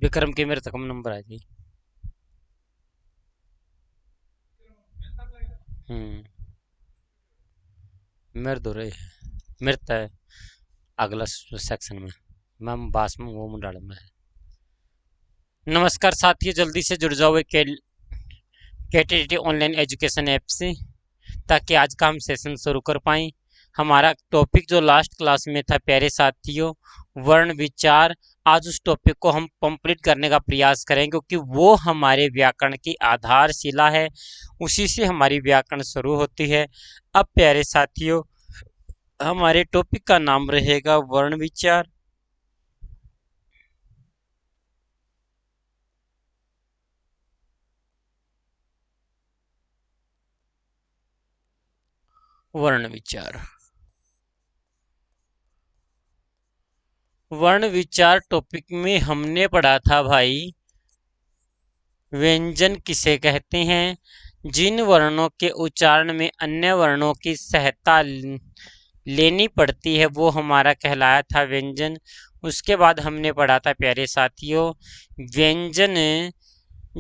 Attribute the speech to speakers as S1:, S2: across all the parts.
S1: विक्रम के मेरे तक कम नंबर आए थे। हम्म। मेरे दो रहे मेरे तय अगला सेक्शन में मैम बास में वो डाल में है। नमस्कार साथियों, जल्दी से जुड़ जाओ केटीटी ऑनलाइन एजुकेशन ऐप से, ताकि आज का हम सेशन शुरू कर पाएं। हमारा टॉपिक जो लास्ट क्लास में था प्यारे साथियों, वर्ण विचार, आज उस टॉपिक को हम कंप्लीट करने का प्रयास करें, क्योंकि वो हमारे व्याकरण की आधारशिला है। उसी से हमारी व्याकरण शुरू होती है। अब प्यारे साथियों, हमारे टॉपिक का नाम रहेगा वर्ण विचार। वर्ण विचार वर्ण विचार टॉपिक में हमने पढ़ा था भाई, व्यंजन किसे कहते हैं। जिन वर्णों के उच्चारण में अन्य वर्णों की सहायता लेनी पड़ती है वो हमारा कहलाया था व्यंजन। उसके बाद हमने पढ़ा था प्यारे साथियों, व्यंजन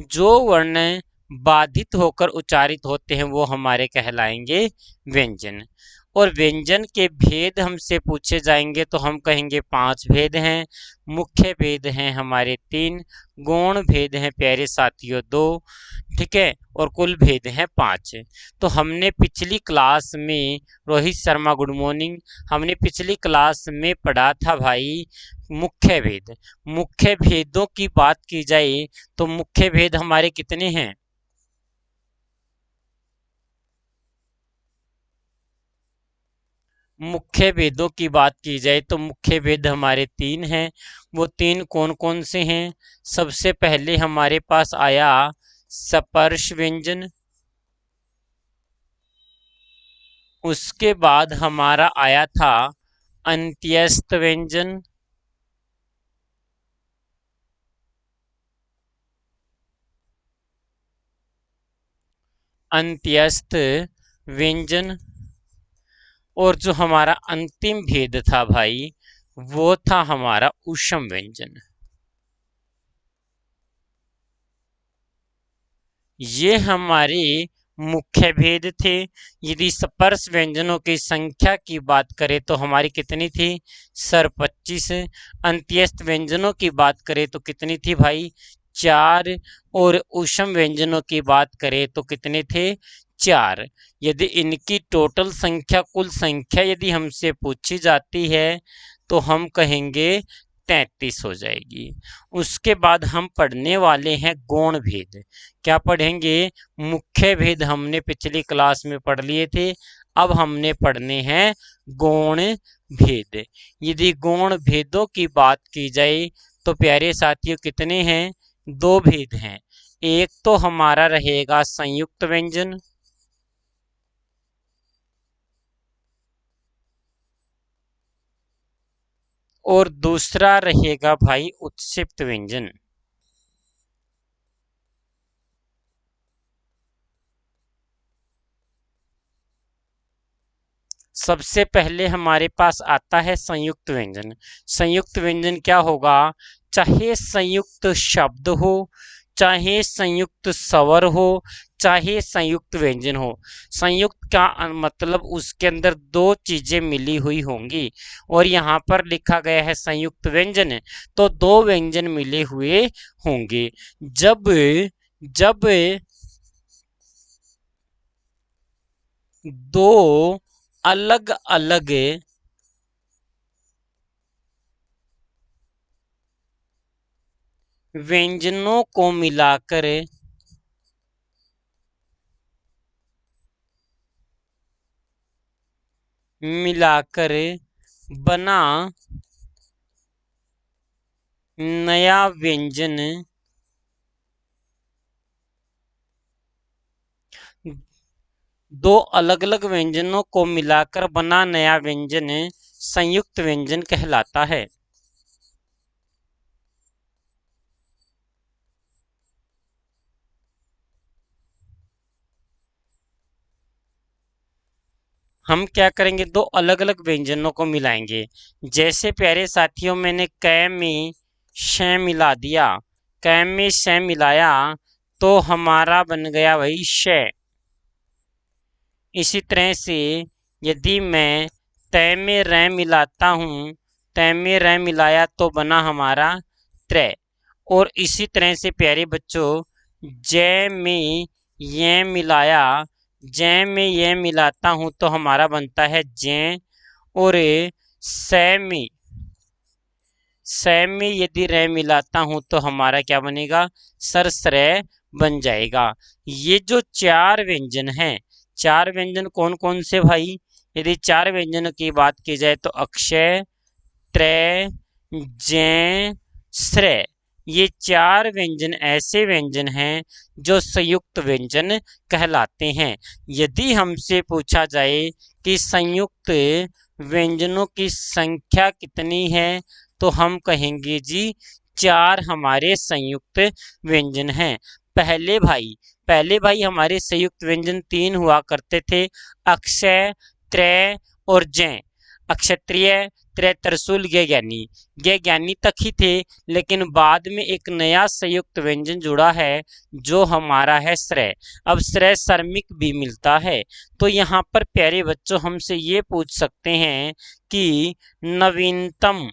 S1: जो वर्ण बाधित होकर उच्चारित होते हैं वो हमारे कहलाएंगे व्यंजन। और व्यंजन के भेद हमसे पूछे जाएंगे तो हम कहेंगे 5 भेद हैं। मुख्य भेद हैं हमारे 3, गौण भेद हैं प्यारे साथियों 2, ठीक है, और कुल भेद हैं 5। तो हमने पिछली क्लास में, रोहित शर्मा गुड मॉर्निंग, हमने पिछली क्लास में पढ़ा था भाई मुख्य भेद। मुख्य भेदों की बात की जाए तो मुख्य भेद हमारे कितने हैं। मुख्य भेदों की बात की जाए तो मुख्य भेद हमारे 3 हैं। वो 3 कौन कौन से हैं। सबसे पहले हमारे पास आया स्पर्श व्यंजन। उसके बाद हमारा आया था अंत्यस्थ व्यंजन। अंत्यस्थ व्यंजन। और जो हमारा अंतिम भेद था भाई, वो था हमारा ऊष्म व्यंजन। ये हमारे मुख्य भेद थे। यदि स्पर्श व्यंजनों की संख्या की बात करें तो हमारी कितनी थी सर 25। अंत्यस्थ व्यंजनों की बात करें तो कितनी थी भाई 4। और ऊष्म व्यंजनों की बात करें तो कितने थे 4। यदि इनकी टोटल संख्या, कुल संख्या यदि हमसे पूछी जाती है तो हम कहेंगे 33 हो जाएगी। उसके बाद हम पढ़ने वाले हैं गौण भेद। क्या पढ़ेंगे। मुख्य भेद हमने पिछली क्लास में पढ़ लिए थे, अब हमने पढ़ने हैं गौण भेद। यदि गौण भेदों की बात की जाए तो प्यारे साथियों कितने हैं, 2 भेद हैं। एक तो हमारा रहेगा संयुक्त व्यंजन, और दूसरा रहेगा भाई उत्क्षिप्त व्यंजन। सबसे पहले हमारे पास आता है संयुक्त व्यंजन। संयुक्त व्यंजन क्या होगा। चाहे संयुक्त शब्द हो, चाहे संयुक्त स्वर हो, चाहे संयुक्त व्यंजन हो, संयुक्त का मतलब उसके अंदर 2 चीजें मिली हुई होंगी। और यहाँ पर लिखा गया है संयुक्त व्यंजन, तो 2 व्यंजन मिले हुए होंगे। जब जब 2 अलग अलग व्यंजनों को मिलाकर बना नया व्यंजन, 2 अलग अलग व्यंजनों को मिलाकर बना नया व्यंजन संयुक्त व्यंजन कहलाता है। हम क्या करेंगे, 2 अलग अलग व्यंजनों को मिलाएंगे। जैसे प्यारे साथियों, मैंने कै में श मिला दिया कै में श मिलाया तो हमारा बन गया भाई श। इसी तरह से यदि मैं तय में र मिलाता हूँ, तय में र मिलाया तो बना हमारा त्रय। और इसी तरह से प्यारे बच्चों जय में ये मिलाया, जय में ये मिलाता हूँ तो हमारा बनता है जय। और स में यदि रे मिलाता हूं तो हमारा क्या बनेगा, सरसरय बन जाएगा। ये जो चार व्यंजन हैं, चार व्यंजन कौन कौन से भाई, यदि चार व्यंजनों की बात की जाए तो अक्षय, त्रय, जय, श्रय, ये चार व्यंजन ऐसे व्यंजन हैं जो संयुक्त व्यंजन कहलाते हैं। यदि हमसे पूछा जाए कि संयुक्त व्यंजनों की संख्या कितनी है तो हम कहेंगे जी चार हमारे संयुक्त व्यंजन हैं। पहले भाई हमारे संयुक्त व्यंजन तीन हुआ करते थे, अक्षय, त्रय और जय। अक्षत्रिय, त्रय, तरसूल, ज्ञानी, ये ज्ञानी तक ही थे, लेकिन बाद में एक नया संयुक्त व्यंजन जुड़ा है जो हमारा है श्रय। अब श्रय सर्मिक भी मिलता है। तो यहाँ पर प्यारे बच्चों हमसे ये पूछ सकते हैं कि नवीनतम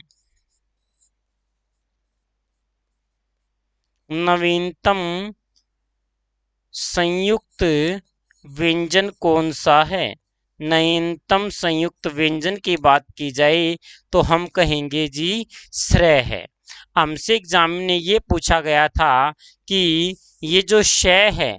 S1: संयुक्त व्यंजन कौन सा है। नवीनतम संयुक्त व्यंजन की बात की जाए तो हम कहेंगे जी श्रय है। हमसे एग्जाम में ये पूछा गया था कि ये जो श है,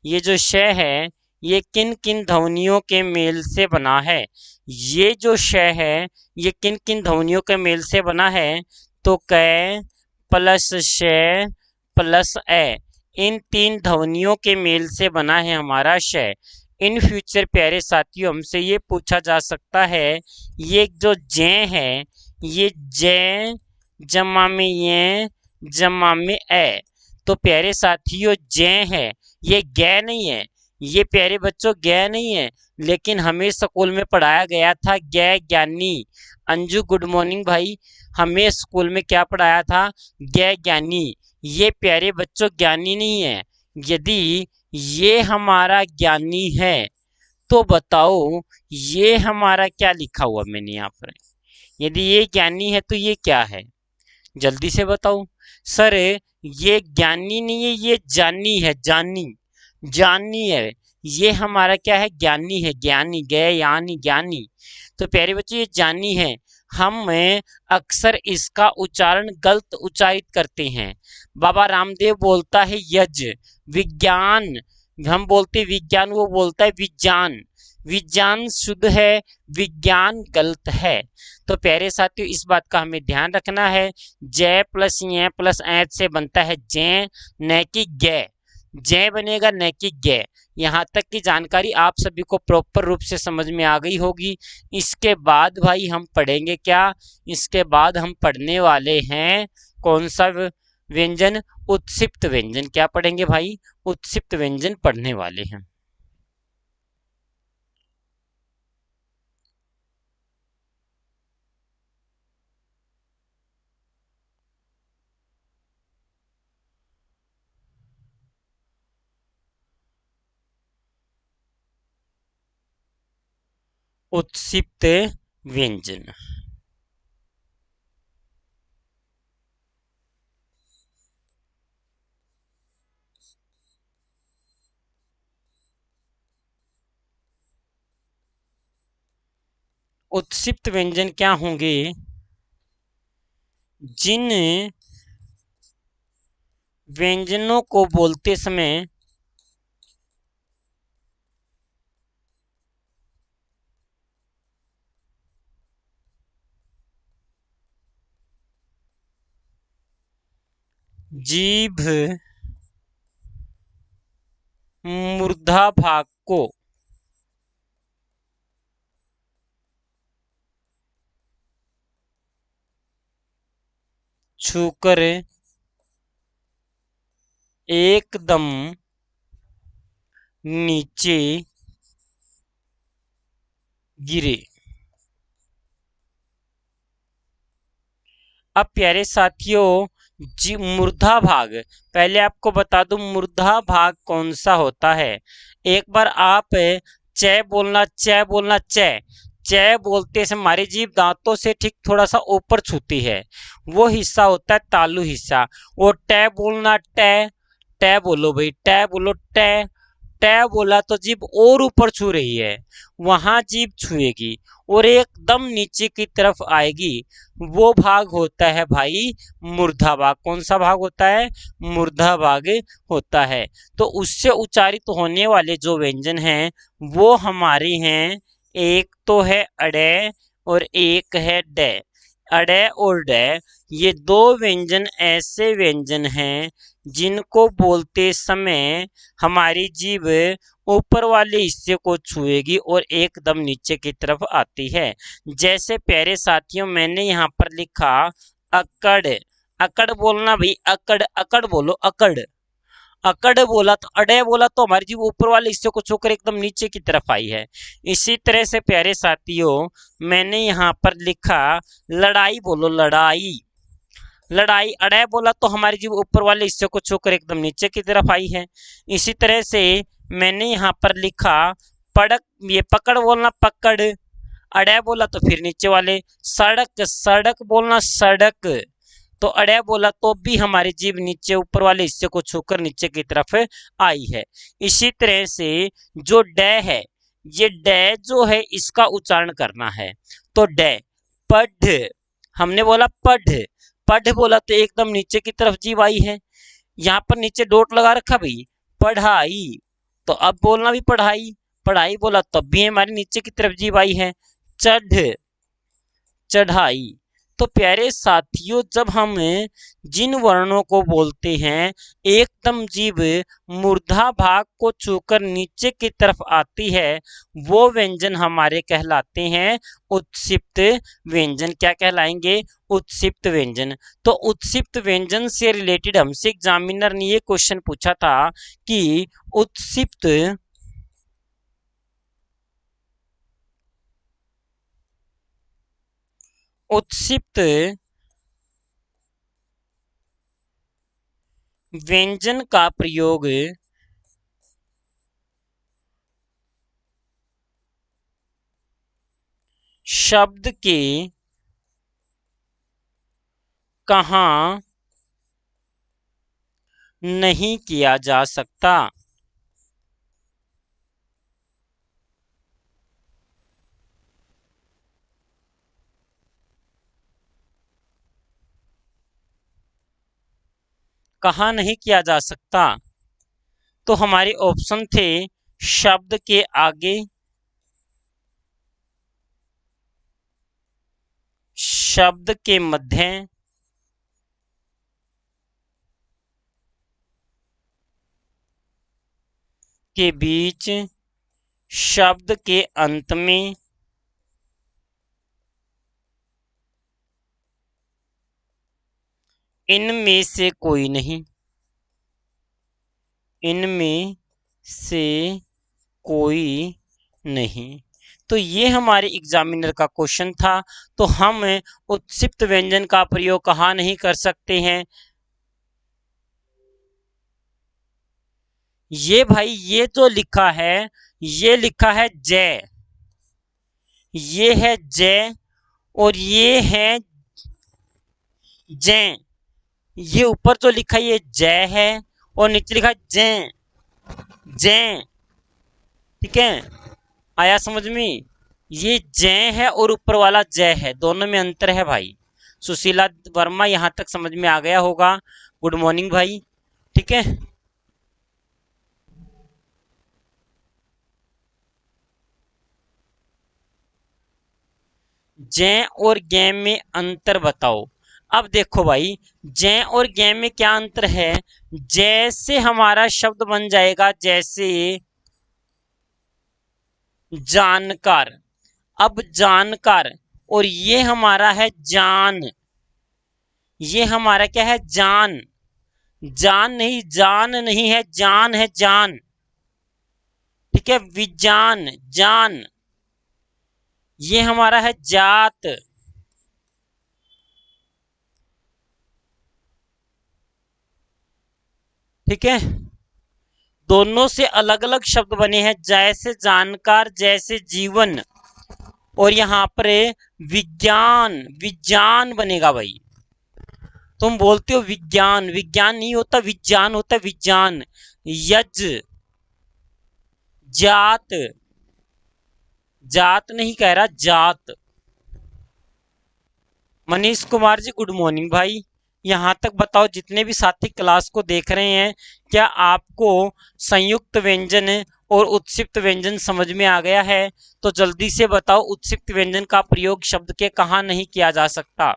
S1: ये जो श है ये किन किन ध्वनियों के मेल से बना है। ये जो श है ये किन किन ध्वनियों के मेल से बना है, तो कै प्लस श प्लस ए, इन तीन ध्वनियों के मेल से बना है हमारा श। इन फ्यूचर प्यारे साथियों हमसे ये पूछा जा सकता है, ये जो जय है ये जय जमा में ये जमा में ए, तो प्यारे साथियों जय है, ये गे नहीं है, ये प्यारे बच्चों गे नहीं है, लेकिन हमें स्कूल में पढ़ाया गया था गे ज्ञानी। अंजू गुड मॉर्निंग भाई, हमें स्कूल में क्या पढ़ाया था, गे ज्ञानी। ये प्यारे बच्चों ज्ञानी नहीं है। यदि ये हमारा ज्ञानी है तो बताओ ये हमारा क्या लिखा हुआ मैंने यहाँ पर, यदि ये ज्ञानी है तो ये क्या है, जल्दी से बताओ। सर ये ज्ञानी नहीं है, ये जानी है, जानी, जानी है। ये हमारा क्या है, ज्ञानी है, ज्ञानी, गए यानी ज्ञानी। तो प्यारे बच्चे ये जानी है। हम अक्सर इसका उच्चारण गलत उच्चारित करते हैं। बाबा रामदेव बोलता है यज, विज्ञान, हम बोलते विज्ञान, वो बोलता है विज्ञान। विज्ञान शुद्ध है, विज्ञान गलत है। तो प्यारे साथियों इस बात का हमें ध्यान रखना है। जय प्लस ये प्लस ऐच से बनता है जय, न कि गे। जय बनेगा न कि गे। यहाँ तक की जानकारी आप सभी को प्रॉपर रूप से समझ में आ गई होगी। इसके बाद भाई हम पढ़ेंगे क्या, इसके बाद हम पढ़ने वाले हैं कौन सा व्यंजन, उत्सिप्त व्यंजन। क्या पढ़ेंगे भाई, उत्सिप्त व्यंजन पढ़ने वाले हैं। उत्सिप्त व्यंजन, उत्सिप्त व्यंजन क्या होंगे, जिन व्यंजनों को बोलते समय जीभ मूर्धा भाग को छूकर एकदम नीचे गिरे। अब प्यारे साथियों जी मूर्धा भाग, पहले आपको बता दूं मूर्धा भाग कौन सा होता है। एक बार आप च बोलना, च बोलना, च बोलते समय हमारी जीभ दांतों से ठीक थोड़ा सा ऊपर छूती है, वो हिस्सा होता है तालु हिस्सा। और ट बोलना, ट बोलो भाई, ट बोलो, ट बोला तो जीभ और ऊपर छू रही है, वहां जीभ छुएगी और एकदम नीचे की तरफ आएगी, वो भाग होता है भाई मूर्धा भाग। कौन सा भाग होता है? मूर्धा भाग होता है। तो उससे उच्चारित होने वाले जो व्यंजन हैं वो हमारे हैं, एक तो है अड़े और एक है डे। अड़े और डे ये दो व्यंजन ऐसे व्यंजन हैं जिनको बोलते समय हमारी जीभ ऊपर वाले हिस्से को छुएगी और एकदम नीचे की तरफ आती है। जैसे प्यारे साथियों मैंने यहाँ पर लिखा अकड़, अकड़ बोलना भाई, अकड़, अकड़ बोलो, अकड़, अकड़ बोला तो अड़े बोला तो हमारी जीभ ऊपर वाले हिस्से को छूकर एकदम नीचे की तरफ आई है। इसी तरह से प्यारे साथियों मैंने यहाँ पर लिखा लड़ाई, बोलो लड़ाई, लड़ाई, अड़े बोला तो हमारी जीभ ऊपर वाले हिस्से को छूकर एकदम नीचे की तरफ आई है। इसी तरह से मैंने यहाँ पर लिखा पड़क, ये पकड़ बोलना, पकड़, अड़े बोला तो फिर नीचे वाले, सड़क, सड़क बोलना, सड़क, तो अड़े बोला तो भी हमारी जीभ नीचे ऊपर वाले हिस्से को छूकर नीचे की तरफ आई है। इसी तरह से जो डे है, ये डे जो है इसका उच्चारण करना है, तो डे, पढ़, हमने बोला पढ़, पढ़ बोला तो एकदम नीचे की तरफ जीभ आई है, यहाँ पर नीचे डॉट लगा रखा भाई, पढ़ाई, तो अब बोलना भी पढ़ाई, पढ़ाई बोला तब भी हमारी नीचे की तरफ जीभ आई है, चढ़, चढ़ाई। तो प्यारे साथियों जब हम जिन वर्णों को बोलते हैं एकदम जीभ मूर्धा भाग को छूकर नीचे की तरफ आती है, वो व्यंजन हमारे कहलाते हैं उत्सिप्त व्यंजन। क्या कहलाएंगे? उत्सिप्त व्यंजन। तो उत्सिप्त व्यंजन से रिलेटेड हमसे एग्जामिनर ने ये क्वेश्चन पूछा था कि उत्सिप्त उत्सिप्त व्यंजन का प्रयोग शब्द के कहाँ नहीं किया जा सकता? कहाँ नहीं किया जा सकता? तो हमारे ऑप्शन थे शब्द के आगे, शब्द के मध्य, के बीच, शब्द के अंत में, इनमें से कोई नहीं, इनमें से कोई नहीं। तो ये हमारे एग्जामिनर का क्वेश्चन था। तो हम उत्सिप्त व्यंजन का प्रयोग कहाँ नहीं कर सकते हैं? ये भाई ये जो लिखा है, ये लिखा है जय, ये है जय और ये है जय। ये ऊपर जो लिखा है ये जय है और नीचे लिखा है जय, जय, ठीक है, आया समझ में? ये जय है और ऊपर वाला जय है, दोनों में अंतर है भाई। सुशीला वर्मा यहाँ तक समझ में आ गया होगा। गुड मॉर्निंग भाई, ठीक है। जय और गे में अंतर बताओ। अब देखो भाई जय और गे में क्या अंतर है? जैसे हमारा शब्द बन जाएगा जैसे जानकार, अब जानकार, और ये हमारा है जान, ये हमारा क्या है? जान, जान नहीं, जान नहीं है, जान है, जान, ठीक है, विजान, जान, ये हमारा है, जात, ठीक है, दोनों से अलग अलग शब्द बने हैं, जैसे जानकार, जैसे जीवन, और यहाँ पर विज्ञान, विज्ञान बनेगा भाई। तुम बोलते हो विज्ञान, विज्ञान नहीं होता, विज्ञान होता है, विज्ञान। यज, जात, जात नहीं कह रहा, जात। मनीष कुमार जी गुड मॉर्निंग भाई। यहाँ तक बताओ, जितने भी साथी क्लास को देख रहे हैं, क्या आपको संयुक्त व्यंजन और उत्सिप्त व्यंजन समझ में आ गया है? तो जल्दी से बताओ, उत्सिप्त व्यंजन का प्रयोग शब्द के कहाँ नहीं किया जा सकता?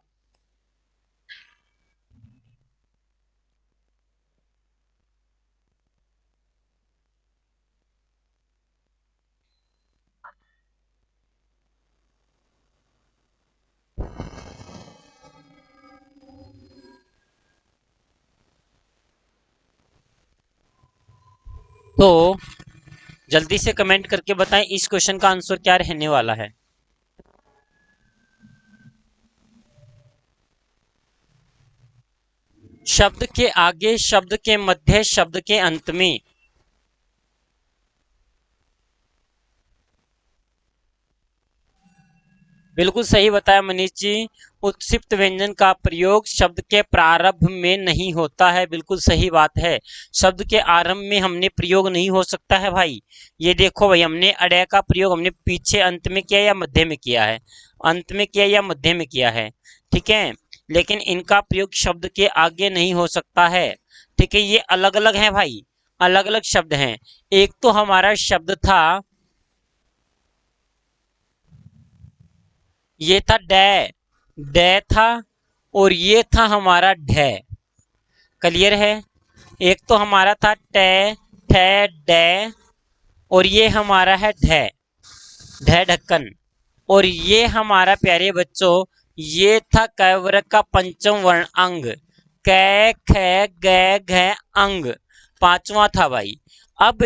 S1: तो जल्दी से कमेंट करके बताएं इस क्वेश्चन का आंसर क्या रहने वाला है। शब्द के आगे, शब्द के मध्य, शब्द के अंत में। बिल्कुल सही बताया मनीष जी। उत्सिप्त व्यंजन का प्रयोग शब्द के प्रारंभ में नहीं होता है, बिल्कुल सही बात है। शब्द के आरंभ में हमने प्रयोग नहीं हो सकता है भाई। ये देखो भाई, हमने अड़य का प्रयोग हमने पीछे अंत में किया या मध्य में किया है? अंत में किया या मध्य में किया है? ठीक है, लेकिन इनका प्रयोग शब्द के आगे नहीं हो सकता है। ठीक है, ये अलग अलग है भाई, अलग अलग शब्द हैं। एक तो हमारा शब्द था, ये था डै, डै था, और ये था हमारा ढै। क्लियर है? एक तो हमारा था टै, ठै, डै, और ये हमारा है ढै, ढै ढक्कन। और ये हमारा प्यारे बच्चों, ये था कैवर्ग का पंचम वर्ण अंग, कै, ख, ग, घ, अंग, पांचवा था भाई। अब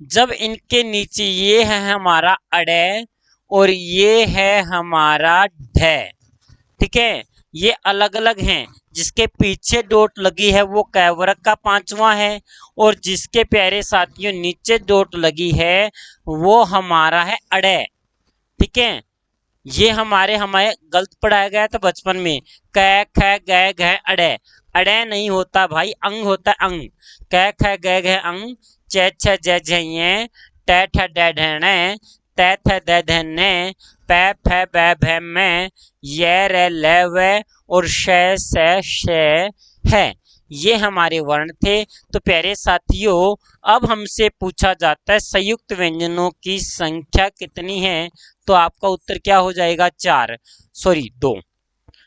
S1: जब इनके नीचे ये है हमारा अड़य, और ये है हमारा ढै, ठीक है, ये अलग अलग हैं। जिसके पीछे डोट लगी है वो कैवर्ग का पांचवा है, और जिसके प्यारे साथियों नीचे डोट लगी है वो हमारा है अड़य। ठीक है, ये हमारे हमें गलत पढ़ाया गया था बचपन में, कै, ख, ग, घ, अड़य। अड़य नहीं होता भाई, अंग होता है, अंग। कै, ख, ग, घ, अंग। चै, छ, ज, झ, ञ, टै, ठ, ड, ढ, ण, तै, थ, द, ध, न, पै, फ, ब, भ, म, य, र, ल, व, और श, स, श, है। ये हमारे वर्ण थे। तो प्यारे साथियों, अब हमसे पूछा जाता है संयुक्त व्यंजनों की संख्या कितनी है? तो आपका उत्तर क्या हो जाएगा? 4, सॉरी 2।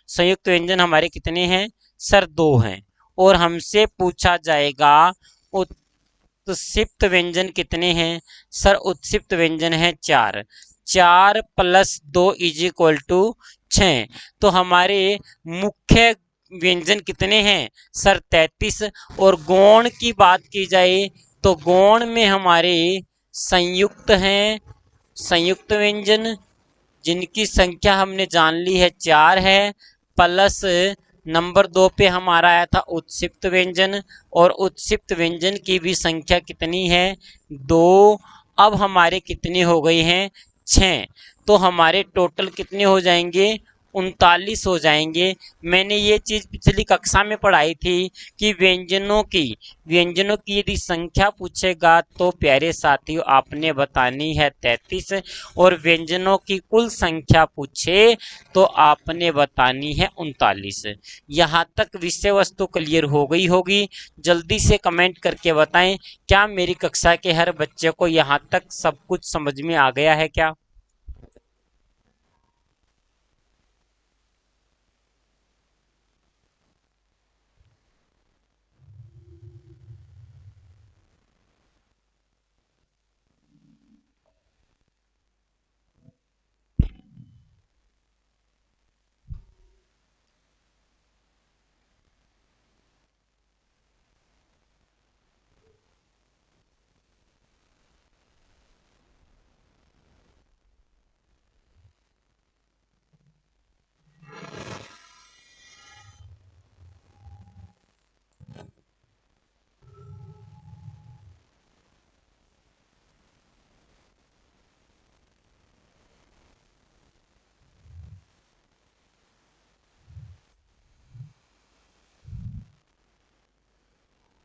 S1: संयुक्त व्यंजन हमारे कितने हैं सर? 2 हैं। और हमसे पूछा जाएगा उत्सिप्त व्यंजन कितने हैं सर? उत्सिप्त व्यंजन है 4, 4 + 2 = 6। तो हमारे मुख्य व्यंजन कितने हैं सर? 33। और गौण की बात की जाए तो गौण में हमारे संयुक्त हैं, संयुक्त व्यंजन, जिनकी संख्या हमने जान ली है 4 है, प्लस नंबर 2 पे हमारा आया था उत्सिप्त व्यंजन, और उत्सिप्त व्यंजन की भी संख्या कितनी है? 2। अब हमारे कितने हो गए हैं? 6। तो हमारे टोटल कितने हो जाएंगे? 39 हो जाएंगे। मैंने ये चीज़ पिछली कक्षा में पढ़ाई थी कि व्यंजनों की यदि संख्या पूछेगा तो प्यारे साथियों आपने बतानी है 33, और व्यंजनों की कुल संख्या पूछे तो आपने बतानी है 39। यहाँ तक विषय वस्तु क्लियर हो गई होगी। जल्दी से कमेंट करके बताएं, क्या मेरी कक्षा के हर बच्चे को यहाँ तक सब कुछ समझ में आ गया है क्या?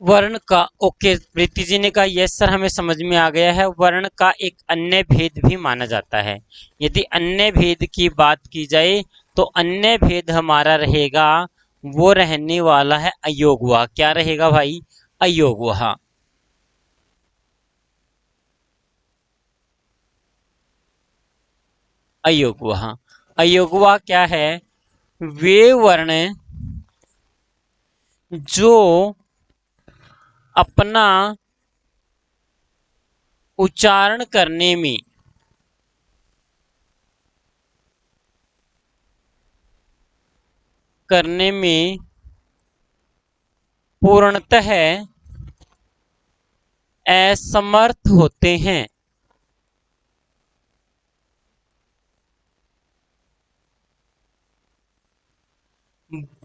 S1: वर्ण का, ओके प्रीति जी ने कहा यस सर हमें समझ में आ गया है। वर्ण का एक अन्य भेद भी माना जाता है। यदि अन्य भेद की बात की जाए तो अन्य भेद हमारा रहेगा, वो रहने वाला है अयोगवा। क्या रहेगा भाई? अयोगवा। अयोगवा। अयोगवा क्या है? वे वर्ण जो अपना उच्चारण करने में पूर्णतः असमर्थ होते हैं।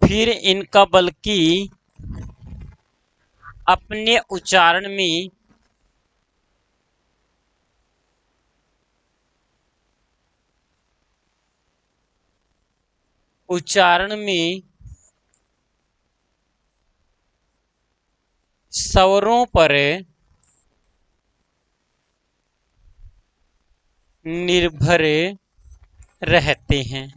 S1: फिर इनका बल्कि अपने उच्चारण में स्वरों पर निर्भर रहते हैं।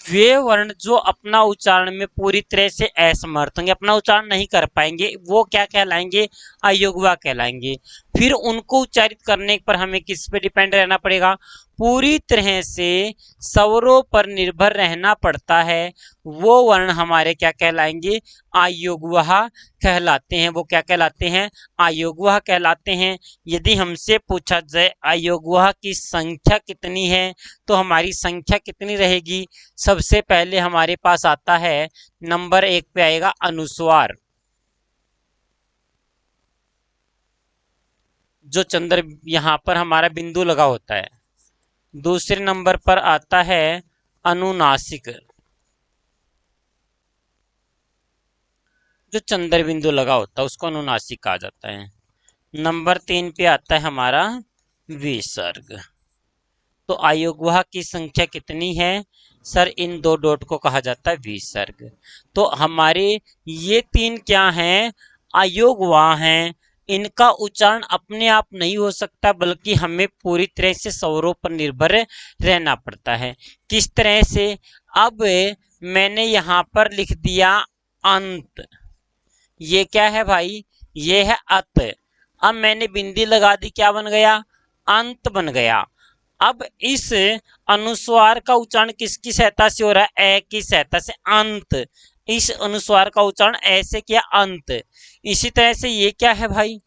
S1: वे वर्ण जो अपना उच्चारण में पूरी तरह से असमर्थ होंगे, अपना उच्चारण नहीं कर पाएंगे, वो क्या कहलाएंगे? अयोग्य कहलाएंगे। फिर उनको उच्चारित करने पर हमें किस पे डिपेंड रहना पड़ेगा? पूरी तरह से स्वरों पर निर्भर रहना पड़ता है। वो वर्ण हमारे क्या कहलाएंगे? अयोग्य कहलाते हैं। वो क्या कहलाते हैं? अयोग्य कहलाते हैं। यदि हमसे पूछा जाए अयोग्य की संख्या कितनी है, तो हमारी संख्या कितनी रहेगी? सबसे पहले हमारे पास आता है नंबर 1 पे आएगा अनुस्वार, जो चंद्र यहां पर हमारा बिंदु लगा होता है। दूसरे नंबर पर आता है अनुनासिक, जो चंद्र बिंदु लगा होता है उसको अनुनासिक कहा जाता है। नंबर 3 पे आता है हमारा विसर्ग। तो अयोग्य की संख्या कितनी है? सर इन दो डॉट को कहा जाता है विसर्ग। तो हमारे ये तीन क्या हैं? अयोग्य हैं। इनका उच्चारण अपने आप नहीं हो सकता, बल्कि हमें पूरी तरह से स्वरों पर निर्भर रहना पड़ता है। किस तरह से? अब मैंने यहाँ पर लिख दिया अंत। ये क्या है भाई? ये है अत। अब मैंने बिंदी लगा दी, क्या बन गया? अंत बन गया। अब इस अनुस्वार का उच्चारण किसकी सहायता से हो रहा है? ए की सहायता से, अंत। इस अनुस्वार का उच्चारण ऐसे किया, अंत। इसी तरह से ये क्या है भाई?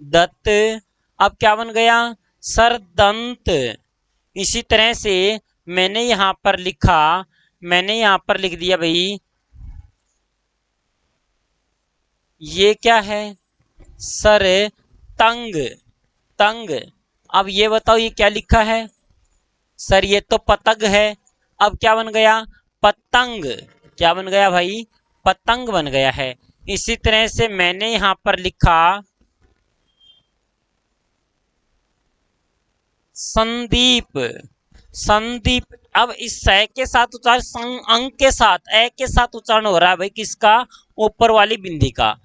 S1: दत्त। अब क्या बन गया? सर दंत। इसी तरह से मैंने यहां पर लिखा, मैंने यहां पर लिख दिया भाई, ये क्या है? सर तंग। तंग। अब ये बताओ ये क्या लिखा है? सर ये तो पतंग है। अब क्या बन गया? पतंग। क्या बन गया भाई? पतंग बन गया है। इसी तरह से मैंने यहां पर लिखा संदीप। संदीप। अब इस स के साथ उच्चारण, अंक के साथ, ए के साथ उच्चारण हो रहा है भाई, किसका? ऊपर वाली बिंदी का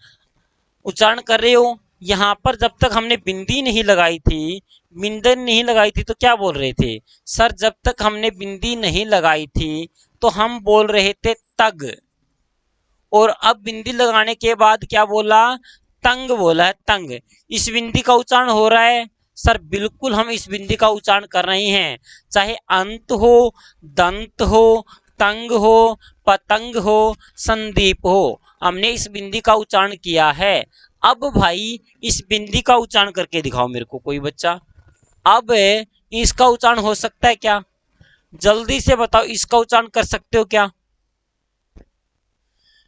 S1: उच्चारण कर रहे हो। यहां पर जब तक हमने बिंदी नहीं लगाई थी, बिंदन नहीं लगाई थी, तो क्या बोल रहे थे? सर जब तक हमने बिंदी नहीं लगाई थी तो हम बोल रहे थे तग, और अब बिंदी लगाने के बाद क्या बोला? तंग बोला है, तंग। इस बिंदी का उच्चारण हो रहा है। सर बिल्कुल हम इस बिंदी का उच्चारण कर रहे हैं, चाहे अंत हो, दंत हो, तंग हो, पतंग हो, संदीप हो, हमने इस बिंदी का उच्चारण किया है। अब भाई इस बिंदी का उच्चारण करके दिखाओ मेरे को कोई बच्चा। अब इसका उच्चारण हो सकता है क्या? जल्दी से बताओ, इसका उच्चारण कर सकते हो क्या?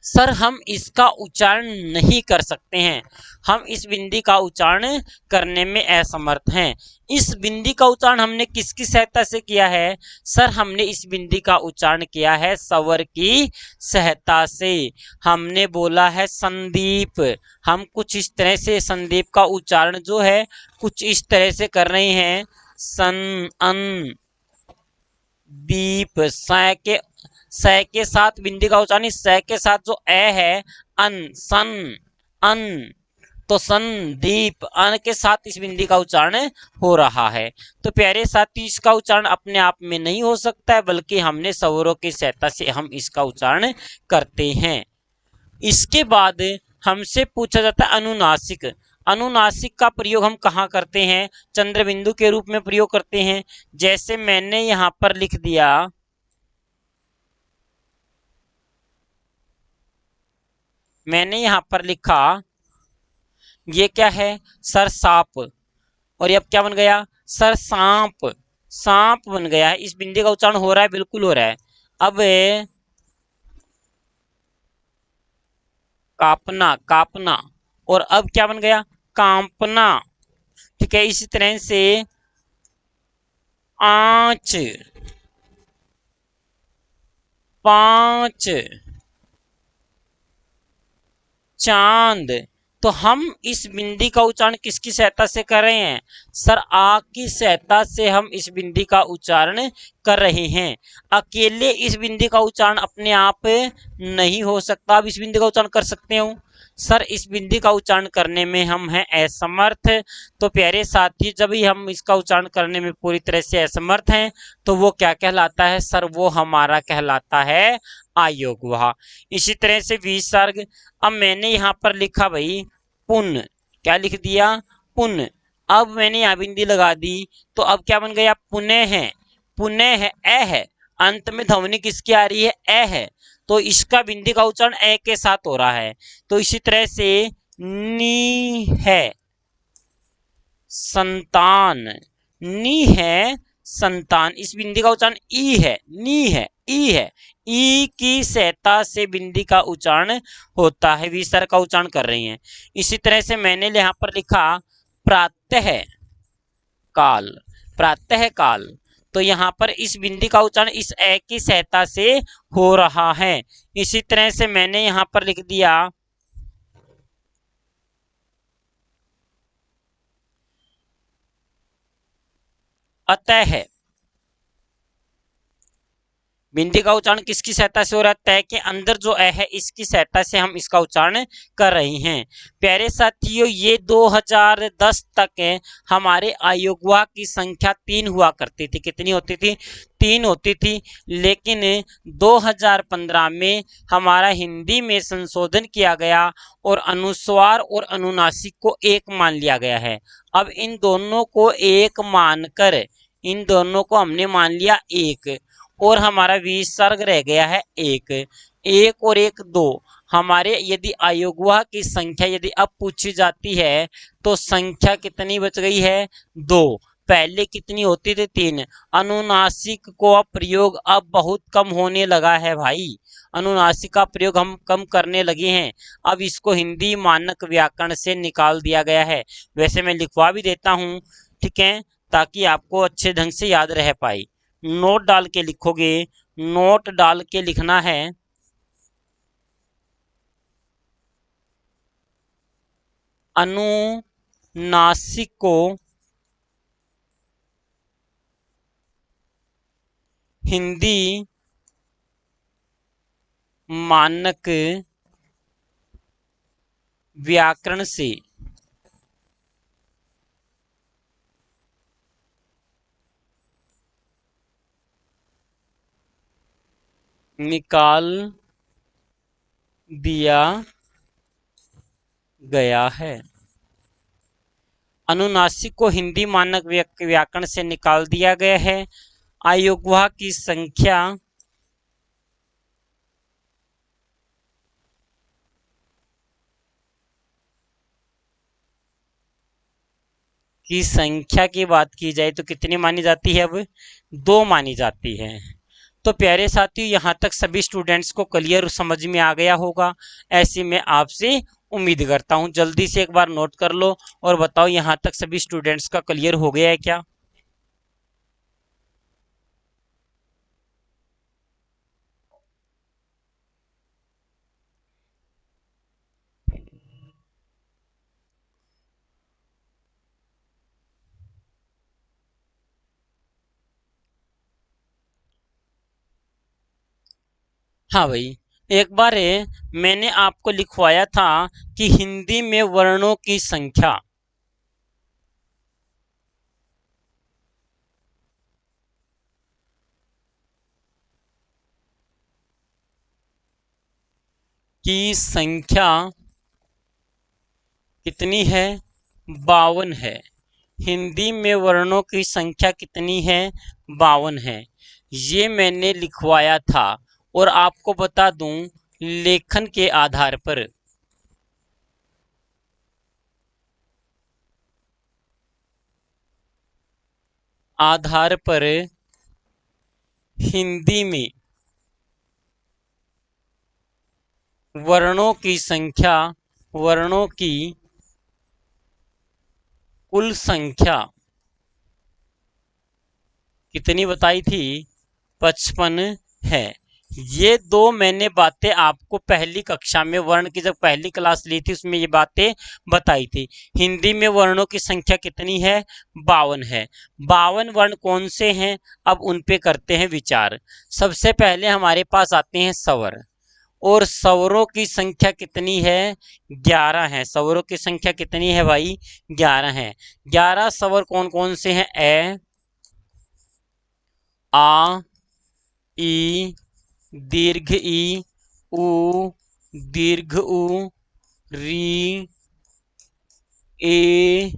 S1: सर हम इसका उच्चारण नहीं कर सकते हैं। हम इस बिंदी का उच्चारण करने में असमर्थ हैं। इस बिंदी का उच्चारण हमने किसकी सहायता से किया है? सर हमने इस बिंदी का उच्चारण किया है स्वर की सहायता से। हमने बोला है संदीप। हम कुछ इस तरह से संदीप का उच्चारण जो है कुछ इस तरह से कर रहे हैं, सन अन दीप, स के साथ बिंदी का उच्चारण, स के साथ जो ए है, अन, सन, अन, तो संदीप, अन के साथ इस बिंदी का उच्चारण हो रहा है। तो प्यारे साथी, इसका उच्चारण अपने आप में नहीं हो सकता है, बल्कि हमने स्वरों की सहायता से हम इसका उच्चारण करते हैं। इसके बाद हमसे पूछा जाता है अनुनासिक। अनुनासिक का प्रयोग हम कहाँ करते हैं? चंद्र बिंदु के रूप में प्रयोग करते हैं। जैसे मैंने यहां पर लिख दिया, मैंने यहां पर लिखा, ये क्या है? सर सांप। और ये अब क्या बन गया? सर सांप, सांप बन गया है। इस बिंदी का उच्चारण हो रहा है, बिल्कुल हो रहा है। अब कापना, कापना, और अब क्या बन गया? कांपना। ठीक है, इसी तरह से आंच, पांच, चांद। तो हम इस बिंदी का उच्चारण किसकी सहायता से कर रहे हैं? सर आ की सहायता से हम इस बिंदी का उच्चारण कर रहे हैं। अकेले इस बिंदी का उच्चारण अपने आप नहीं हो सकता। अब इस बिंदी का उच्चारण कर सकते हो? सर इस बिंदी का उच्चारण करने में हम हैं असमर्थ। तो प्यारे साथी, जब ही हम इसका उच्चारण करने में पूरी तरह से असमर्थ हैं, तो वो क्या कहलाता है? सर वो हमारा कहलाता है अयोग्य। इसी तरह से विसर्ग। अब मैंने यहां पर लिखा भाई पुन, क्या लिख दिया? पुन। अब मैंने यहां बिंदी लगा दी, तो अब क्या बन गया? पुनः है, पुनः है, ए है, अंत में ध्वनि किसकी आ रही है? ए है। तो इसका बिंदी का उच्चारण ए के साथ हो रहा है। तो इसी तरह से नी है, संतान, नी है, संतान, इस बिंदी का उच्चारण ई है, नी है, ई है। ई की सहायता से बिंदी का उच्चारण होता है। विसर्ग का उच्चारण कर रही हैं। इसी तरह से मैंने यहां पर लिखा प्रातः काल, प्रातः काल। तो यहां पर इस बिंदी का उच्चारण इस ए की सहायता से हो रहा है। इसी तरह से मैंने यहां पर लिख दिया अतः, बिंदी का उच्चारण किसकी सहायता से हो रहा है? तय के अंदर जो ए है, इसकी सहायता से हम इसका उच्चारण कर रहे हैं। प्यारे साथियों, ये 2010 तक हमारे अयोग्य की संख्या 3 हुआ करती थी। कितनी होती थी? 3 होती थी। लेकिन 2015 में हमारा हिंदी में संशोधन किया गया और अनुस्वार और अनुनासिक को एक मान लिया गया है। अब इन दोनों को एक मानकर, इन दोनों को हमने मान लिया एक, और हमारा विसर्ग रह गया है एक। एक और एक दो। हमारे यदि अयोग्य की संख्या यदि अब पूछी जाती है, तो संख्या कितनी बच गई है? 2। पहले कितनी होती थी? 3। अनुनासिक को अब प्रयोग अब बहुत कम होने लगा है भाई। अनुनासिक का प्रयोग हम कम करने लगे हैं। अब इसको हिंदी मानक व्याकरण से निकाल दिया गया है। वैसे मैं लिखवा भी देता हूँ, ठीक है, ताकि आपको अच्छे ढंग से याद रह पाए। नोट डाल के लिखोगे, नोट डाल के लिखना है अनुनासिक को हिंदी मानक व्याकरण से निकाल दिया गया है। अनुनासिक को हिंदी मानक व्याकरण से निकाल दिया गया है। अयोग्य की संख्या की बात की जाए तो कितनी मानी जाती है? अब 2 मानी जाती है। तो प्यारे साथियों, यहाँ तक सभी स्टूडेंट्स को क्लियर समझ में आ गया होगा, ऐसी मैं आपसे उम्मीद करता हूँ। जल्दी से एक बार नोट कर लो और बताओ यहाँ तक सभी स्टूडेंट्स का क्लियर हो गया है क्या? हाँ भाई, एक बार मैंने आपको लिखवाया था कि हिंदी में वर्णों की संख्या की संख्या कितनी है? 52 है। हिंदी में वर्णों की संख्या कितनी है? 52 है। ये मैंने लिखवाया था। और आपको बता दूं, लेखन के आधार पर हिंदी में वर्णों की कुल संख्या कितनी बताई थी? 55 है। ये दो मैंने बातें आपको पहली कक्षा में, वर्ण की जब पहली क्लास ली थी उसमें ये बातें बताई थी। हिंदी में वर्णों की संख्या कितनी है? 52 है। 52 वर्ण कौन से हैं? अब उन पे करते हैं विचार। सबसे पहले हमारे पास आते हैं स्वर। और स्वरों की संख्या कितनी है? 11 है। स्वरों की संख्या कितनी है भाई? 11 है। 11 स्वर कौन कौन से हैं? ए, आ, ई, दीर्घ ई, उ, दीर्घ उ, री, ए,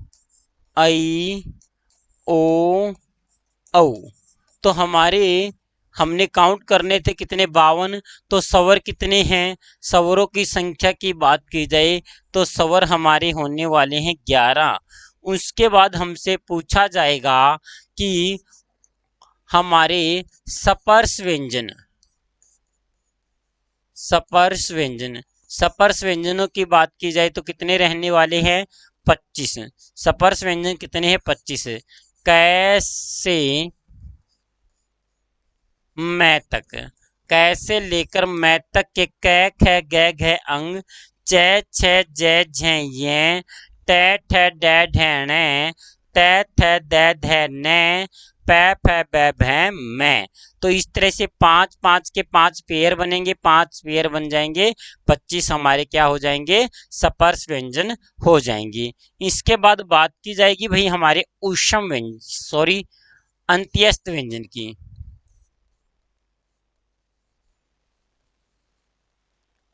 S1: आई, ओ, औ। तो हमने काउंट करने थे कितने? 52। तो स्वर कितने हैं? स्वरों की संख्या की बात की जाए तो स्वर हमारे होने वाले हैं 11। उसके बाद हमसे पूछा जाएगा कि हमारे स्पर्श व्यंजन स्पर्श व्यंजन स्पर्श व्यंजनों की बात की जाए तो कितने रहने वाले हैं? 25। स्पर्श व्यंजन कितने हैं? 25। कैसे मैं तक, कैसे लेकर मैं तक के कै ख ग घ अंग, च छ ज झ ये, ट ठ ड ढ त थ द ध न, प फ ब भ मैं। तो इस तरह से पांच पांच के पांच पेयर बनेंगे, पांच पेयर बन जाएंगे, 25 हमारे क्या हो जाएंगे? स्पर्श व्यंजन हो जाएंगे। इसके बाद बात की जाएगी भाई हमारे ऊष्म व्यंजन, सॉरी, अंत्यस्थ व्यंजन की।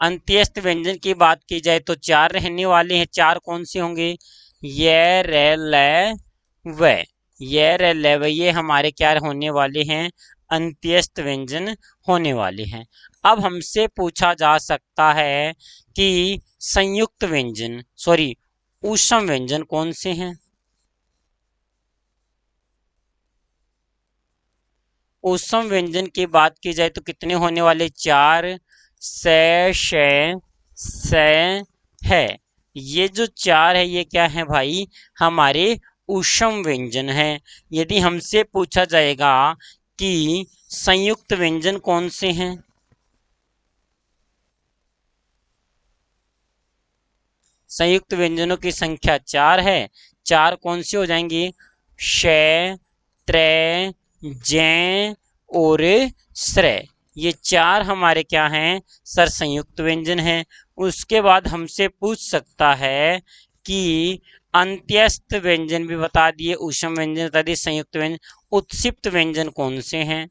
S1: अंत्यस्थ व्यंजन की बात की जाए तो चार रहने वाले हैं। चार कौन से होंगे? ये, रे, ल, व। ये, रे, ल, व, ये हमारे क्या होने वाले हैं? अंत्यस्थ व्यंजन होने वाले हैं। अब हमसे पूछा जा सकता है कि संयुक्त व्यंजन, सॉरी, ऊष्म व्यंजन कौन से हैं? ऊष्म व्यंजन की बात की जाए तो कितने होने वाले? चार। से, श, से है। ये जो चार है ये क्या है भाई? हमारे ऊष्म व्यंजन है। यदि हमसे पूछा जाएगा कि संयुक्त व्यंजन कौन से हैं, संयुक्त व्यंजनों की संख्या चार है। चार कौन से हो जाएंगे? श, त्रै, जै और श्रय। ये चार हमारे क्या हैं? सर संयुक्त व्यंजन हैं। उसके बाद हमसे पूछ सकता है कि अंत्यस्थ व्यंजन भी बता दिए, ऊष्म व्यंजन बता दिए, संयुक्त व्यंजन, उत्सिप्त व्यंजन कौन से हैं?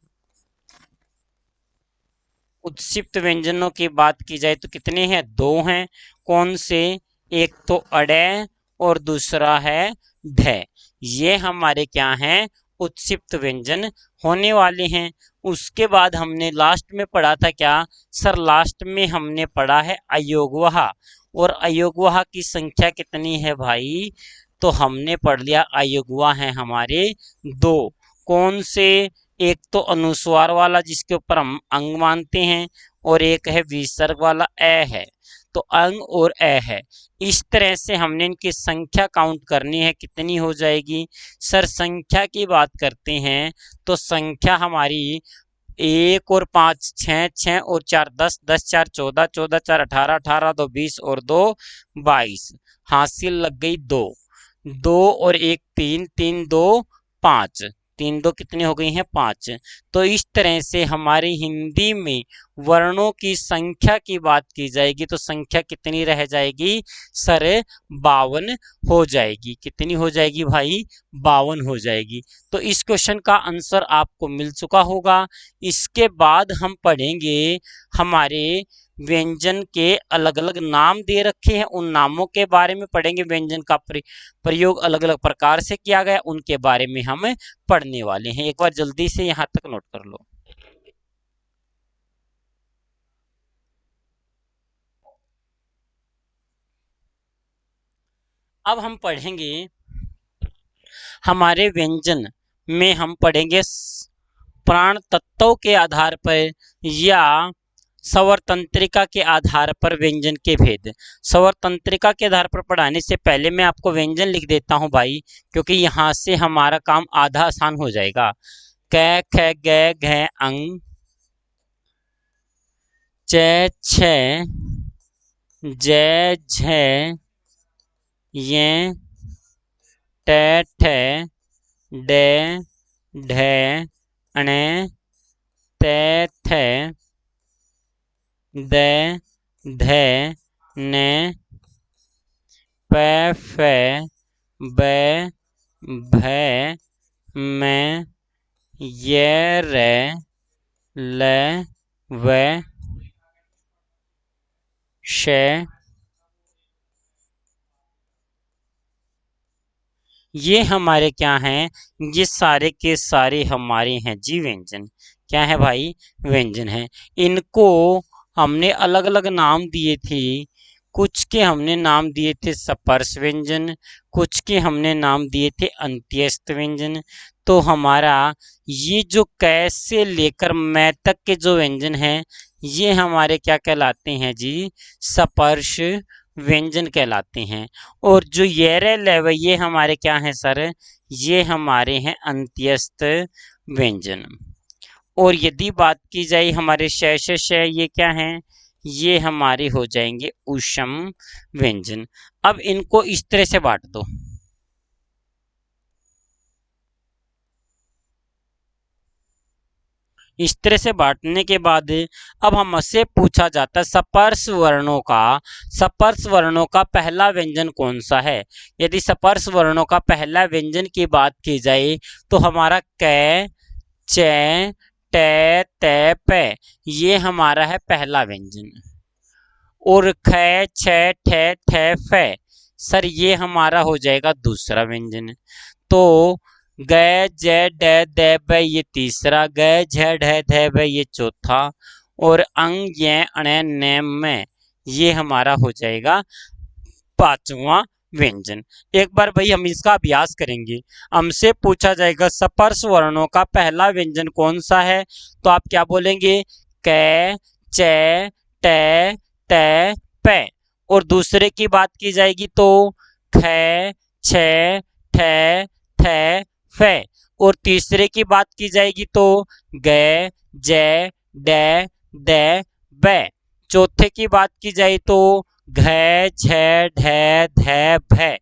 S1: उत्सिप्त व्यंजनों की बात की जाए तो कितने हैं? दो हैं। कौन से? एक तो अडय और दूसरा है ढ। ये हमारे क्या हैं? उत्सिप्त व्यंजन होने वाले हैं। उसके बाद हमने लास्ट में पढ़ा था क्या? सर लास्ट में हमने पढ़ा है अयोगवहा। और अयोगवहा की संख्या कितनी है भाई? तो हमने पढ़ लिया अयोगवा है हमारे दो। कौन से? एक तो अनुस्वार वाला जिसके ऊपर हम अंग मानते हैं, और एक है विसर्ग वाला ए है। तो अंग और ए है। इस तरह से हमने इनकी संख्या काउंट करनी है, कितनी हो जाएगी? सर संख्या की बात करते हैं तो संख्या हमारी एक और पाँच छः, छः और चार दस, दस चार चौदह, चौदह चार अठारह, अठारह दो 20 और दो 22। हासिल लग गई दो। दो और एक तीन, तीन दो 5। तीन दो कितनी हो गई हैं 5। तो इस तरह से हमारी हिंदी में वर्णों की संख्या की बात की जाएगी तो संख्या कितनी रह जाएगी सर 52 हो जाएगी। कितनी हो जाएगी भाई 52 हो जाएगी। तो इस क्वेश्चन का आंसर आपको मिल चुका होगा। इसके बाद हम पढ़ेंगे हमारे व्यंजन के अलग अलग नाम दे रखे हैं, उन नामों के बारे में पढ़ेंगे। व्यंजन का प्रयोग अलग अलग प्रकार से किया गया उनके बारे में हम पढ़ने वाले हैं। एक बार जल्दी से यहां तक नोट कर लो। अब हम पढ़ेंगे हमारे व्यंजन में हम पढ़ेंगे प्राण तत्वों के आधार पर या स्वर तंत्रिका के आधार पर व्यंजन के भेद। स्वर तंत्रिका के आधार पर पढ़ाने से पहले मैं आपको व्यंजन लिख देता हूं भाई, क्योंकि यहां से हमारा काम आधा आसान हो जाएगा। क ख ग घ अंग, च छ ज झ य ट ठ ड ढ ण त थ द ध न प फ ब भ म य र ल व श। ये हमारे क्या हैं, ये सारे के सारे हमारे हैं जी व्यंजन। क्या है भाई व्यंजन है। इनको हमने अलग अलग नाम दिए थे। कुछ के हमने नाम दिए थे स्पर्श व्यंजन, कुछ के हमने नाम दिए थे अंत्यस्थ व्यंजन। तो हमारा ये जो कै से लेकर मैं तक के जो व्यंजन हैं ये हमारे क्या कहलाते हैं जी स्पर्श व्यंजन कहलाते हैं। और जो येरे लेव ये हमारे क्या हैं सर, ये हमारे हैं अंत्यस्थ व्यंजन। और यदि बात की जाए हमारे श ये क्या हैं, ये हमारे हो जाएंगे ऊष्म व्यंजन। अब इनको इस तरह से बांट दो। इस तरह से बांटने के बाद अब हमसे पूछा जाता है स्पर्श वर्णों का पहला व्यंजन कौन सा है। यदि स्पर्श वर्णों का पहला व्यंजन की बात की जाए तो हमारा क च ट त प ये हमारा है पहला व्यंजन। और ख छ ठ ठ फ सर ये हमारा हो जाएगा दूसरा व्यंजन। तो ग ज ड द ब ये तीसरा, ग झ ढ ध ब ये चौथा, और अंग य अण न म ये हमारा हो जाएगा पांचवा व्यंजन। एक बार भाई हम इसका अभ्यास करेंगे। हमसे पूछा जाएगा स्पर्श वर्णों का पहला व्यंजन कौन सा है, तो आप क्या बोलेंगे क च ट त प। और दूसरे की बात की जाएगी तो ख छ ठ ठ फ। और तीसरे की बात की जाएगी तो ग ज ड द ब। चौथे की बात की जाए तो घ झ ढ ध भ।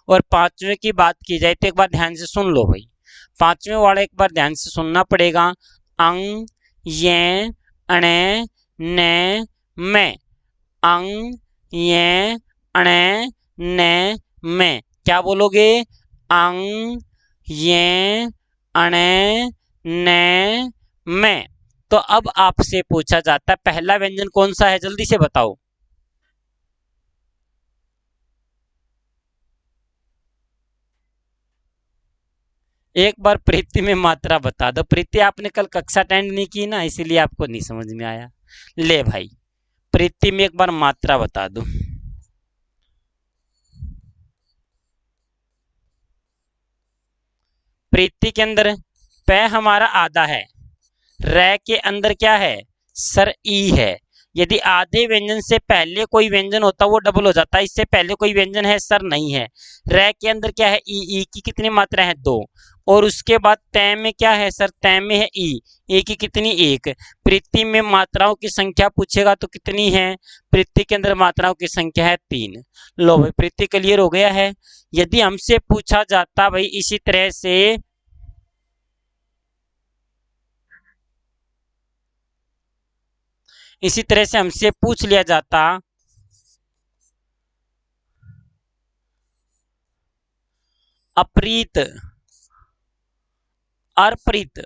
S1: और पांचवें की बात की जाए तो एक बार ध्यान से सुन लो भाई, पांचवें वाला एक बार ध्यान से सुनना पड़ेगा। अंग य अण न म, अंग य अण न म। क्या बोलोगे अंग य अण न म। तो अब आपसे पूछा जाता है पहला व्यंजन कौन सा है, जल्दी से बताओ। एक बार प्रीति में मात्रा बता दो। प्रीति आपने कल कक्षा अटेंड नहीं की ना, इसीलिए आपको नहीं समझ में आया। ले भाई प्रीति में एक बार मात्रा बता दो। प्रीति के अंदर प हमारा आधा है, र के अंदर क्या है सर ई है। यदि आधे व्यंजन से पहले कोई व्यंजन होता वो डबल हो जाता, इससे पहले कोई व्यंजन है सर नहीं है। र के अंदर क्या है ई की कितनी मात्रा है दो। और उसके बाद तय में क्या है सर, तय में है ई की कितनी एक। प्रीति में मात्राओं की संख्या पूछेगा तो कितनी है, प्रीति के अंदर मात्राओं की संख्या है 3। लो भाई प्रीति क्लियर हो गया है। यदि हमसे पूछा जाता भाई इसी तरह से इसी तरह से हमसे पूछ लिया जाता अप्रीत, अर्प्रीत,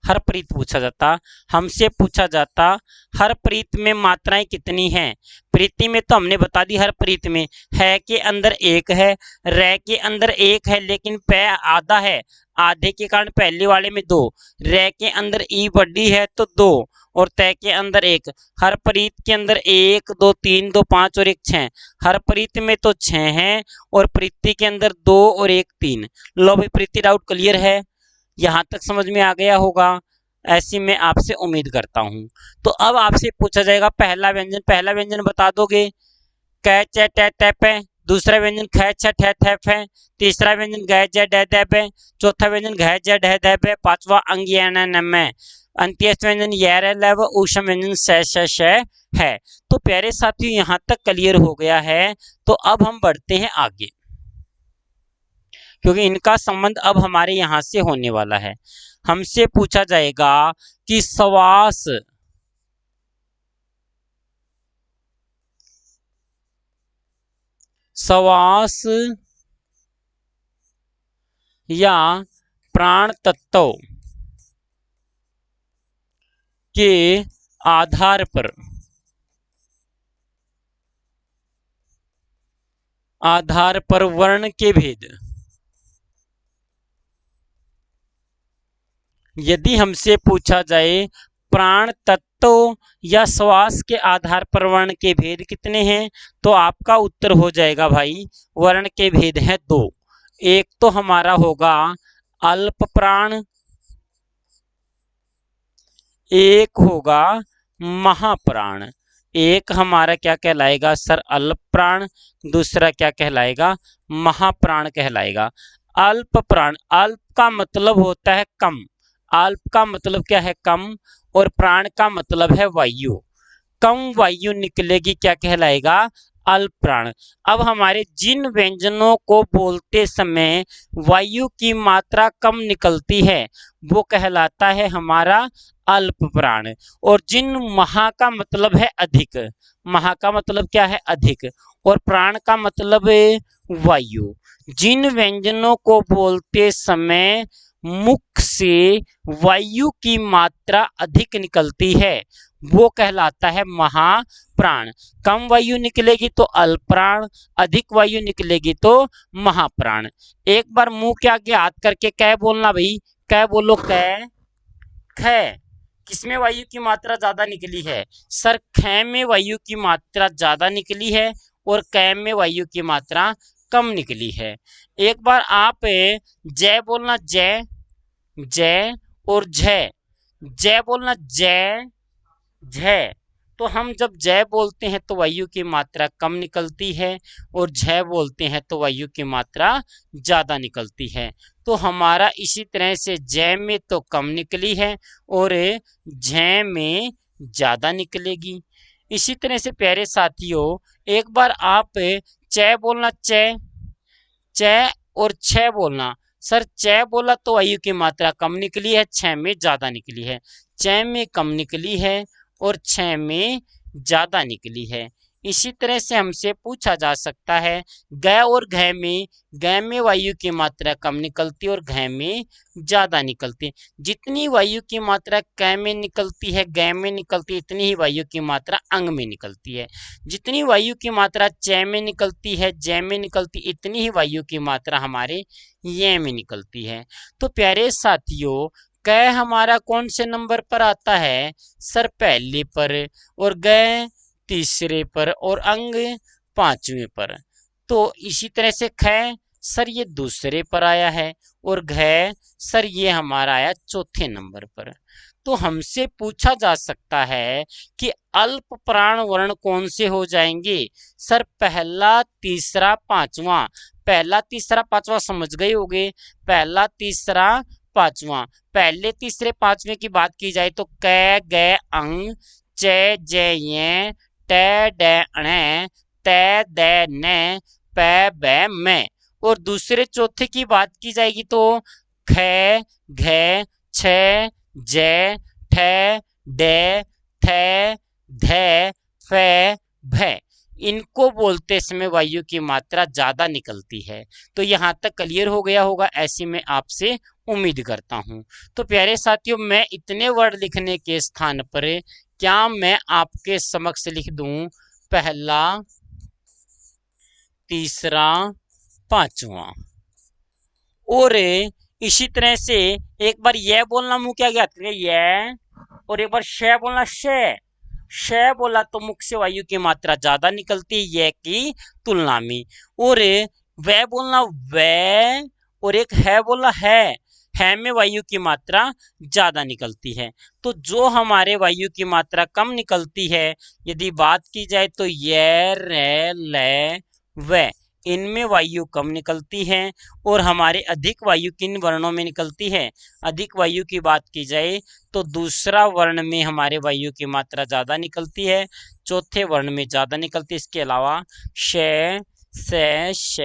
S1: हरप्रीत पूछा जाता, हमसे पूछा जाता हरप्रीत में मात्राएं कितनी हैं। प्रीति में तो हमने बता दी, हरप्रीत में है के अंदर एक है, रै के अंदर एक है लेकिन पै आधा है, आधे के कारण पहले वाले में दो, रै के अंदर ई बड़ी है तो दो, और तय के अंदर एक। हरप्रीत के अंदर एक, दो, तीन, दो, पांच और एक छह। हरप्रीत में तो छह हैं और प्रीति के अंदर दो और एक तीन। लो भाई प्रीति, डाउट क्लियर है, यहाँ तक समझ में आ गया होगा, ऐसी मैं आपसे उम्मीद करता हूं। तो अब आपसे पूछा जाएगा पहला व्यंजन, पहला व्यंजन बता दोगे, कै च टै तै पे। दूसरा व्यंजन ख छ ठै थै फै। तीसरा व्यंजन गै जै डै दै पे। चौथा व्यंजन घै जै ढै दै पे। पांचवा अंग य न न मै। अंत्येष्ट व्यंजन य र ल व। ऊष्म व्यंजन स श श है। तो प्यारे साथियों, यहाँ तक क्लियर हो गया है। तो अब हम बढ़ते हैं आगे, क्योंकि इनका संबंध अब हमारे यहां से होने वाला है। हमसे पूछा जाएगा कि सवास सवास या प्राण तत्व के आधार पर वर्ण के भेद। यदि हमसे पूछा जाए प्राण तत्व या श्वास के आधार पर वर्ण के भेद कितने हैं, तो आपका उत्तर हो जाएगा भाई, वर्ण के भेद हैं दो। एक तो हमारा होगा अल्प प्राण, एक होगा महाप्राण। एक हमारा क्या कहलाएगा सर, अल्प प्राण, दूसरा क्या कहलाएगा, महाप्राण कहलाएगा। अल्प प्राण, अल्प का मतलब होता है कम, अल्प का मतलब क्या है, कम, और प्राण का मतलब है वायु। कम वायु निकलेगी क्या कहलाएगा, अल्प प्राण। अब हमारे जिन व्यंजनों को बोलते समय वायु की मात्रा कम निकलती है वो कहलाता है हमारा अल्प प्राण। और जिन महा का मतलब है अधिक, महा का मतलब क्या है, अधिक, और प्राण का मतलब है वायु। जिन व्यंजनों को बोलते समय मुख से वायु की मात्रा अधिक निकलती है वो कहलाता है महाप्राण। कम वायु निकलेगी तो अल्प प्राण, अधिक वायु निकलेगी तो महाप्राण। एक बार मुंह के आगे हाथ करके कै बोलना भाई, कै बोलो, कै ख। किसमें वायु की मात्रा ज्यादा निकली है सर, ख में वायु की मात्रा ज्यादा निकली है और कै में वायु की मात्रा कम निकली है। एक बार आप जय बोलना, जय, जय, और झय, जय बोलना, जय झय। तो हम जब जय बोलते हैं तो वायु की मात्रा कम निकलती है और झय बोलते हैं तो वायु की मात्रा ज्यादा निकलती है। तो हमारा इसी तरह से जय में तो कम निकली है और झय में ज्यादा निकलेगी। इसी तरह से प्यारे साथियों, एक बार आप चय बोलना, चय, चय, और छह बोलना। सर चय बोला तो वायु की मात्रा कम निकली है, छह में ज्यादा निकली है। चय में कम निकली है और छह में ज्यादा निकली है। इसी तरह से हमसे पूछा जा सकता है ग और घ में वायु की मात्रा कम निकलती है और घ में ज्यादा निकलती है। जितनी वायु की मात्रा क में निकलती है, ग में निकलती है, इतनी ही वायु की मात्रा अंग में निकलती है। जितनी वायु की मात्रा च में निकलती है, ज में निकलती, इतनी ही वायु की मात्रा हमारे य में निकलती है। तो प्यारे साथियों, क हमारा कौन से नंबर पर आता है सर, पहले पर, और ग तीसरे पर, और अंग पांचवें पर। तो इसी तरह से ख सर ये दूसरे पर आया है और घ सर ये हमारा आया चौथे नंबर पर। तो हमसे पूछा जा सकता है कि अल्प प्राण वर्ण कौन से हो जाएंगे सर, पहला, तीसरा, पांचवा। पहला, तीसरा, पांचवा समझ गए होंगे, पहला, तीसरा, पांचवा। पहले, तीसरे, पांचवे की बात की जाए तो क ग अंग, च ज य, ट ड ण, त द न, प ब म। और दूसरे चौथे की बात की जाएगी तो ख घ छ ज ठ ड थ ध ध, फ, भ, इनको बोलते समय वायु की मात्रा ज्यादा निकलती है। तो यहाँ तक क्लियर हो गया होगा, ऐसी मैं आपसे उम्मीद करता हूँ। तो प्यारे साथियों, मैं इतने वर्ड लिखने के स्थान पर क्या मैं आपके समक्ष लिख दूं पहला, तीसरा, पांचवा, और इसी तरह से एक बार यह बोलना मुंह क्या गया यह, और एक बार श बोलना श बोला तो मुख से वायु की मात्रा ज्यादा निकलती है यह की तुलना में, और वह बोलना वह, और एक है बोला है में वायु की मात्रा ज्यादा निकलती है। तो जो हमारे वायु की मात्रा कम निकलती है यदि बात की जाए तो य, र, ल, व, इनमें वायु कम निकलती है। और हमारे अधिक वायु किन वर्णों में निकलती है? अधिक वायु की बात की जाए तो दूसरा वर्ण में हमारे वायु की मात्रा ज्यादा निकलती है, चौथे वर्ण में ज्यादा निकलती है। इसके अलावा श, स, श,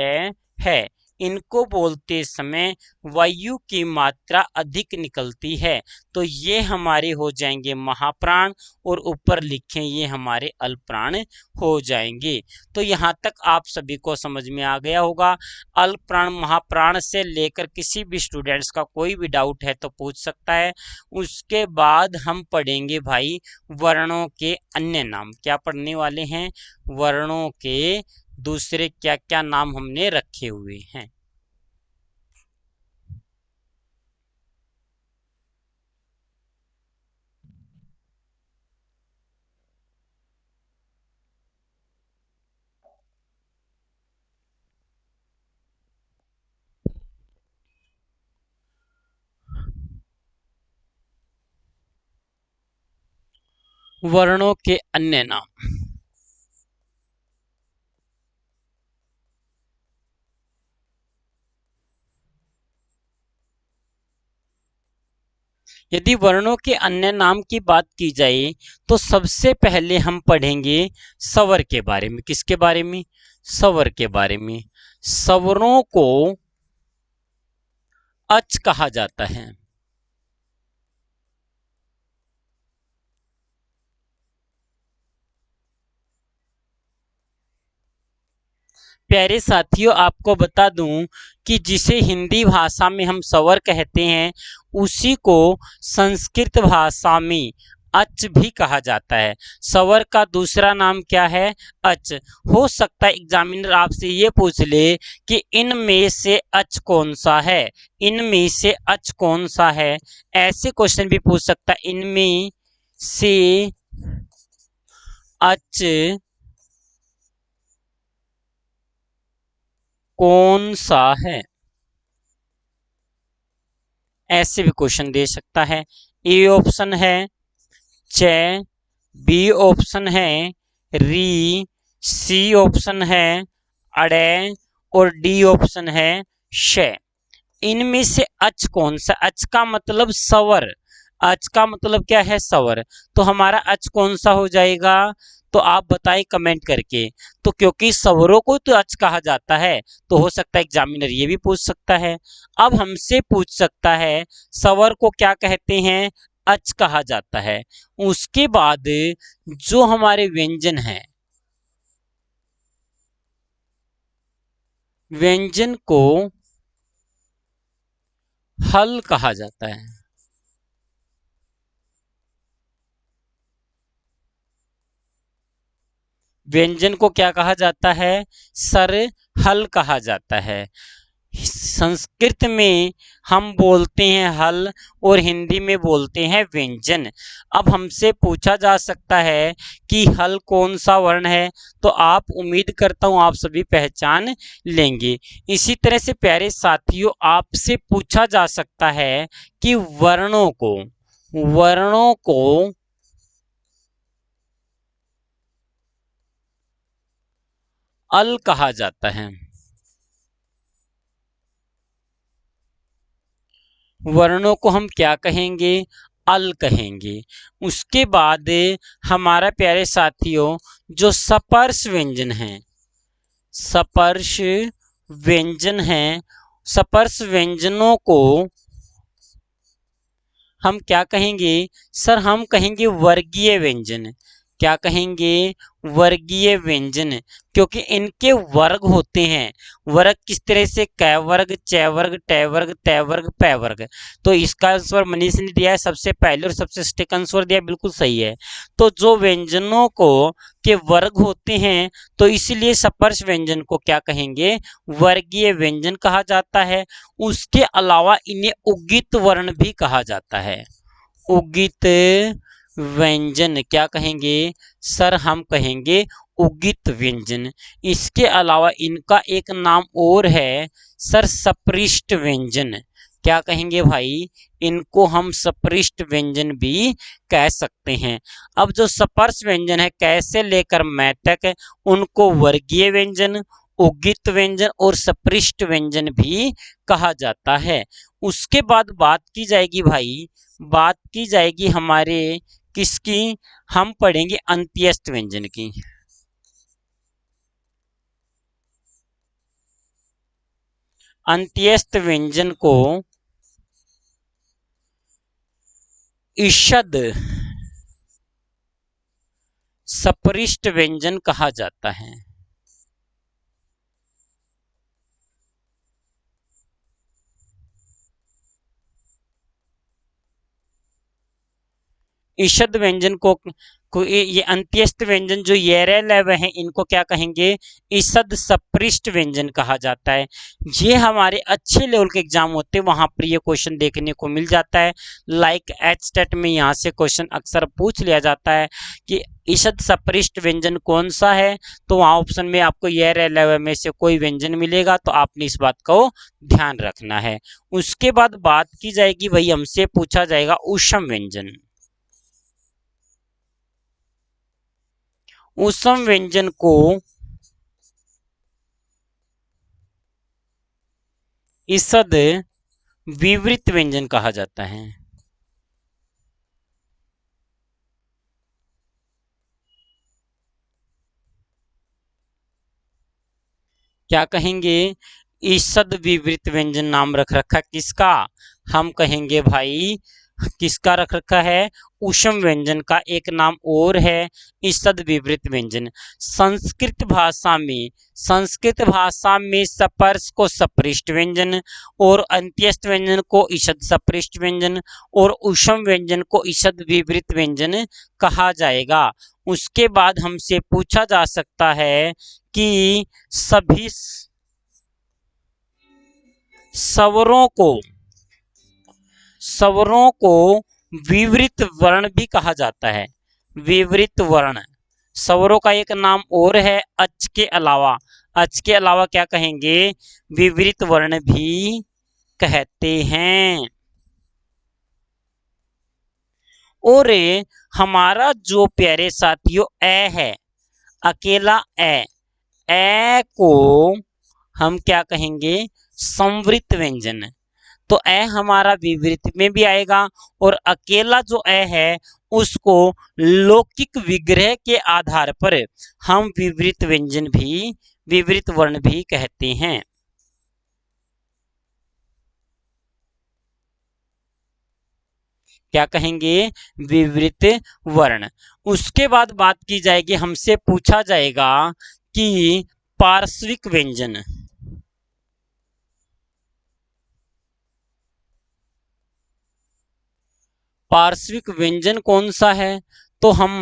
S1: है, इनको बोलते समय वायु की मात्रा अधिक निकलती है। तो ये हमारे हो जाएंगे महाप्राण, और ऊपर लिखें ये हमारे अल्पप्राण हो जाएंगे। तो यहाँ तक आप सभी को समझ में आ गया होगा। अल्पप्राण महाप्राण से लेकर किसी भी स्टूडेंट्स का कोई भी डाउट है तो पूछ सकता है। उसके बाद हम पढ़ेंगे भाई वर्णों के अन्य नाम। क्या पढ़ने वाले हैं? वर्णों के दूसरे क्या क्या नाम हमने रखे हुए हैं। वर्णों के अन्य नाम। यदि वर्णों के अन्य नाम की बात की जाए तो सबसे पहले हम पढ़ेंगे स्वर के बारे में। किसके बारे में? स्वर के बारे में। स्वरों को अच कहा जाता है। प्यारे साथियों, आपको बता दूं कि जिसे हिंदी भाषा में हम स्वर कहते हैं उसी को संस्कृत भाषा में अच भी कहा जाता है। स्वर का दूसरा नाम क्या है? अच। हो सकता है एग्जामिनर आपसे ये पूछ ले कि इनमें से अच कौन सा है, इनमें से अच कौन सा है, ऐसे क्वेश्चन भी पूछ सकता है। इनमें से अच कौन सा है, ऐसे भी क्वेश्चन दे सकता है। ए ऑप्शन है च, बी ऑप्शन है री, सी ऑप्शन है अड़े, और डी ऑप्शन है श। इनमें से अच कौन सा? अच का मतलब स्वर, अच का मतलब क्या है? स्वर। तो हमारा अच कौन सा हो जाएगा? तो आप बताएं कमेंट करके। तो क्योंकि स्वरों को तो अच कहा जाता है तो हो सकता है एग्जामिनर ये भी पूछ सकता है। अब हमसे पूछ सकता है स्वर को क्या कहते हैं? अच कहा जाता है। उसके बाद जो हमारे व्यंजन हैं, व्यंजन को हल कहा जाता है। व्यंजन को क्या कहा जाता है? सर हल कहा जाता है। संस्कृत में हम बोलते हैं हल और हिंदी में बोलते हैं व्यंजन। अब हमसे पूछा जा सकता है कि हल कौन सा वर्ण है, तो आप उम्मीद करता हूं आप सभी पहचान लेंगे। इसी तरह से प्यारे साथियों, आपसे पूछा जा सकता है कि वर्णों को अल कहा जाता है। वर्णों को हम क्या कहेंगे? अल कहेंगे। उसके बाद हमारा प्यारे साथियों जो सपर्श व्यंजन है, सपर्श व्यंजन है, सपर्श व्यंजनों को हम क्या कहेंगे? सर हम कहेंगे वर्गीय व्यंजन। क्या कहेंगे, वर्गीय व्यंजन, क्योंकि इनके वर्ग होते हैं। वर्ग किस तरह से, क वर्ग, च वर्ग, ट वर्ग, त वर्ग, प वर्ग। तो इसका आंसर मनीष ने दिया है सबसे पहले और सबसे सटीक आंसर दिया, बिल्कुल सही है। तो जो व्यंजनों को के वर्ग होते हैं तो इसलिए सपर्श व्यंजन को क्या कहेंगे, वर्गीय व्यंजन कहा जाता है। उसके अलावा इन्हें उगित वर्ण भी कहा जाता है। उगित व्यंजन क्या कहेंगे सर, हम कहेंगे उगित व्यंजन। इसके अलावा इनका एक नाम और है सर, सपृष्ठ व्यंजन। क्या कहेंगे भाई, इनको हम सपृष्ठ व्यंजन भी कह सकते हैं। अब जो सपर्श व्यंजन है कैसे लेकर मैं तक, उनको वर्गीय व्यंजन, उगित व्यंजन और सपृष्ठ व्यंजन भी कहा जाता है। उसके बाद बात की जाएगी भाई, बात की जाएगी हमारे किसकी, हम पढ़ेंगे अंत्यस्थ व्यंजन की। अंत्यस्थ व्यंजन को ईषद सपृष्ठ व्यंजन कहा जाता है। ईषद व्यंजन को ये अंत्यस्थ व्यंजन जो ये लव है इनको क्या कहेंगे, ईषद सपृष्ठ व्यंजन कहा जाता है। ये हमारे अच्छे लेवल के एग्जाम होते हैं वहां पर ये क्वेश्चन देखने को मिल जाता है। लाइक एचटेट में यहाँ से क्वेश्चन अक्सर पूछ लिया जाता है कि ईषद सपृष्ठ व्यंजन कौन सा है, तो वहां ऑप्शन में आपको ये लव में से कोई व्यंजन मिलेगा, तो आपने इस बात को ध्यान रखना है। उसके बाद बात की जाएगी वही हमसे पूछा जाएगा ऊष्म व्यंजन। ऊष्म व्यंजन को ईषद विवृत व्यंजन कहा जाता है। क्या कहेंगे, ईषद विवृत व्यंजन नाम रख रखा किसका, हम कहेंगे भाई किसका रख रखा है, ऊष्म व्यंजन का एक नाम और है ईषद विवृत व्यंजन। संस्कृत भाषा में सपर्श को सपृष्ठ व्यंजन और अंत्यस्थ व्यंजन को ईषद सपृष्ठ व्यंजन और ऊष्म व्यंजन को ईषद विवृत व्यंजन कहा जाएगा। उसके बाद हमसे पूछा जा सकता है कि सभी स्वरों को विवृत वर्ण भी कहा जाता है। विवृत वर्ण स्वरों का एक नाम और है अच के अलावा। अच के अलावा क्या कहेंगे, विवृत वर्ण भी कहते हैं। और हमारा जो प्यारे साथियों ए है, अकेला ए को हम क्या कहेंगे, संवृत व्यंजन। तो ए हमारा विवृत में भी आएगा और अकेला जो ए है उसको लौकिक विग्रह के आधार पर हम विवृत वर्ण भी कहते हैं। क्या कहेंगे, विवृत वर्ण। उसके बाद बात की जाएगी, हमसे पूछा जाएगा कि पार्श्विक व्यंजन, पार्श्विक व्यंजन कौन सा है, तो हम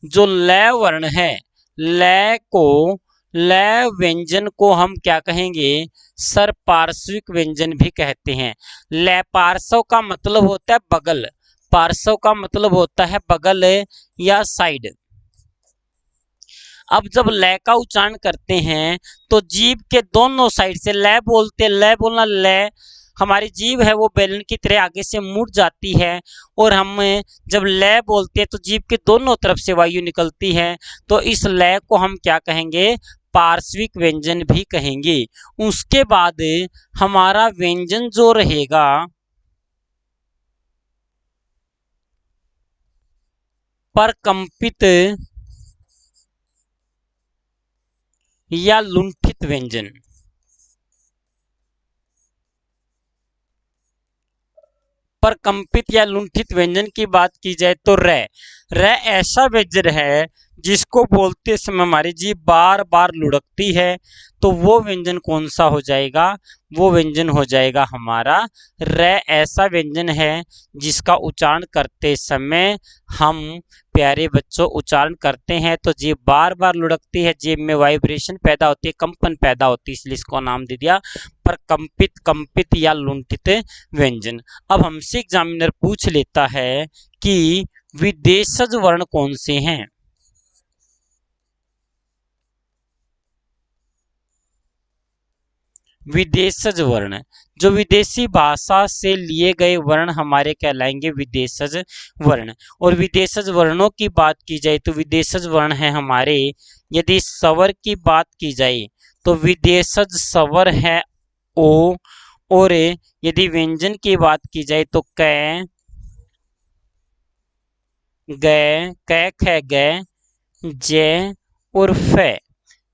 S1: जो ल वर्ण है, ल को ल व्यंजन को हम क्या कहेंगे सर, पार्श्विक व्यंजन भी कहते हैं। ल पार्श्व का मतलब होता है बगल, पार्श्व का मतलब होता है बगल या साइड। अब जब ल का उच्चारण करते हैं तो जीभ के दोनों साइड से ल बोलते, ल बोलना, ल हमारी जीभ है वो बैलन की तरह आगे से मुड़ जाती है और हम जब ल बोलते हैं तो जीभ के दोनों तरफ से वायु निकलती है, तो इस ल को हम क्या कहेंगे, पार्श्विक व्यंजन भी कहेंगे। उसके बाद हमारा व्यंजन जो रहेगा परकंपित या लुंठित व्यंजन। पर कंपित या लुंठित व्यंजन की बात की जाए तो र ऐसा व्यंजन है जिसको बोलते समय हमारी जीभ बार बार लुढ़कती है, तो वो व्यंजन कौन सा हो जाएगा? वो व्यंजन हो जाएगा हमारा र ऐसा व्यंजन है जिसका उच्चारण करते समय हम प्यारे बच्चों उच्चारण करते हैं तो जीभ बार बार लुढ़कती है, जीभ में वाइब्रेशन पैदा होती है, कंपन पैदा होती है, इसलिए इसको नाम दे दिया पर कंपित या लुंठित व्यंजन। अब हमसे एग्जामिनर पूछ लेता है कि विदेशज वर्ण कौन से हैं? विदेशज वर्ण, जो विदेशी भाषा से लिए गए वर्ण हमारे कहलाएंगे विदेशज वर्ण। और विदेशज वर्णों की बात की जाए तो विदेशज वर्ण है हमारे, यदि स्वर की बात की जाए तो विदेशज स्वर है ओ, और यदि व्यंजन की बात की जाए तो कै, गै, कै ख गै, जय और फै।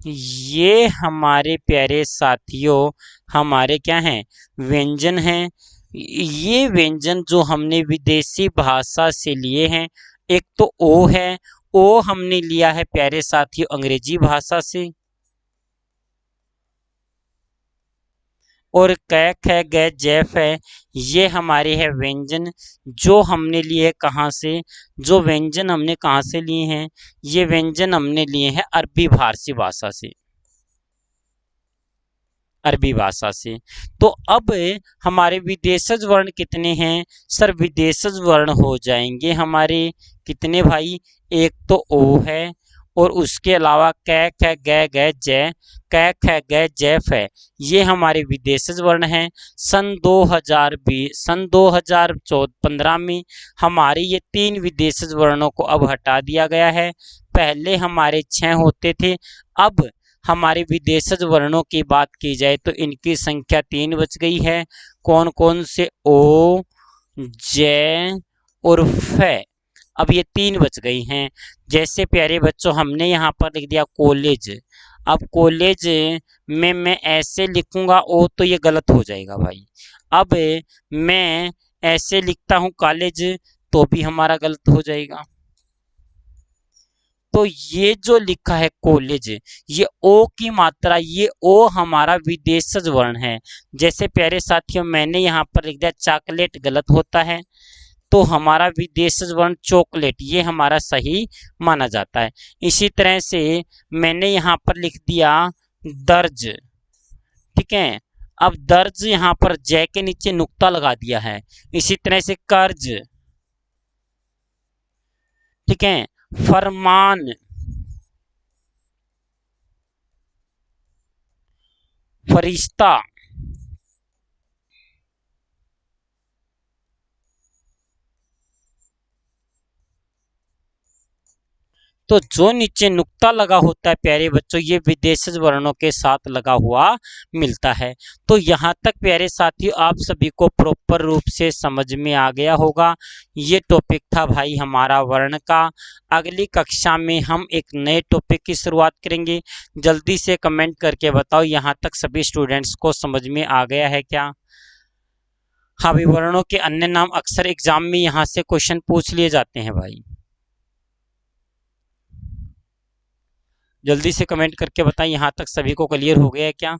S1: ये हमारे प्यारे साथियों हमारे क्या हैं? व्यंजन हैं। ये व्यंजन जो हमने विदेशी भाषा से लिए हैं, एक तो ओ है, ओ हमने लिया है प्यारे साथियों अंग्रेजी भाषा से, और कै ख ग जैफ है ये हमारे है व्यंजन जो हमने लिए कहाँ से? जो व्यंजन हमने कहाँ से लिए हैं? ये व्यंजन हमने लिए हैं अरबी फारसी भाषा से, अरबी भाषा से। तो अब हमारे विदेशज वर्ण कितने हैं? सर विदेशज वर्ण हो जाएंगे हमारे कितने भाई? एक तो ओ है, और उसके अलावा कै ख ग ग जय, कै ख ग जैफ है, ये हमारे विदेशज वर्ण हैं। सन 2020 सन 2015 में हमारे ये 3 विदेशज वर्णों को अब हटा दिया गया है। पहले हमारे 6 होते थे, अब हमारे विदेशज वर्णों की बात की जाए तो इनकी संख्या 3 बच गई है। कौन कौन से? ओ, जय और फै। अब ये 3 बच गई हैं। जैसे प्यारे बच्चों हमने यहाँ पर लिख दिया कॉलेज। अब कॉलेज में मैं ऐसे लिखूंगा ओ तो ये गलत हो जाएगा भाई। अब मैं ऐसे लिखता हूँ कॉलेज तो भी हमारा गलत हो जाएगा। तो ये जो लिखा है कॉलेज, ये ओ की मात्रा, ये ओ हमारा विदेशज वर्ण है। जैसे प्यारे साथियों मैंने यहाँ पर लिख दिया चॉकलेट, गलत होता है, तो हमारा विदेशज वर्ण चॉकलेट ये हमारा सही माना जाता है। इसी तरह से मैंने यहाँ पर लिख दिया दर्ज, ठीक है। अब दर्ज यहाँ पर जय के नीचे नुक्ता लगा दिया है। इसी तरह से कर्ज, ठीक है, फरमान, फरिश्ता, तो जो नीचे नुक्ता लगा होता है प्यारे बच्चों ये विदेशज वर्णों के साथ लगा हुआ मिलता है। तो यहाँ तक प्यारे साथियों आप सभी को प्रॉपर रूप से समझ में आ गया होगा। ये टॉपिक था भाई हमारा वर्ण का। अगली कक्षा में हम एक नए टॉपिक की शुरुआत करेंगे। जल्दी से कमेंट करके बताओ यहाँ तक सभी स्टूडेंट्स को समझ में आ गया है क्या? हाँ भाई, वर्णों के अन्य नाम अक्सर एग्जाम में यहाँ से क्वेश्चन पूछ लिए जाते हैं भाई। जल्दी से कमेंट करके बताएं यहाँ तक सभी को क्लियर हो गया है क्या?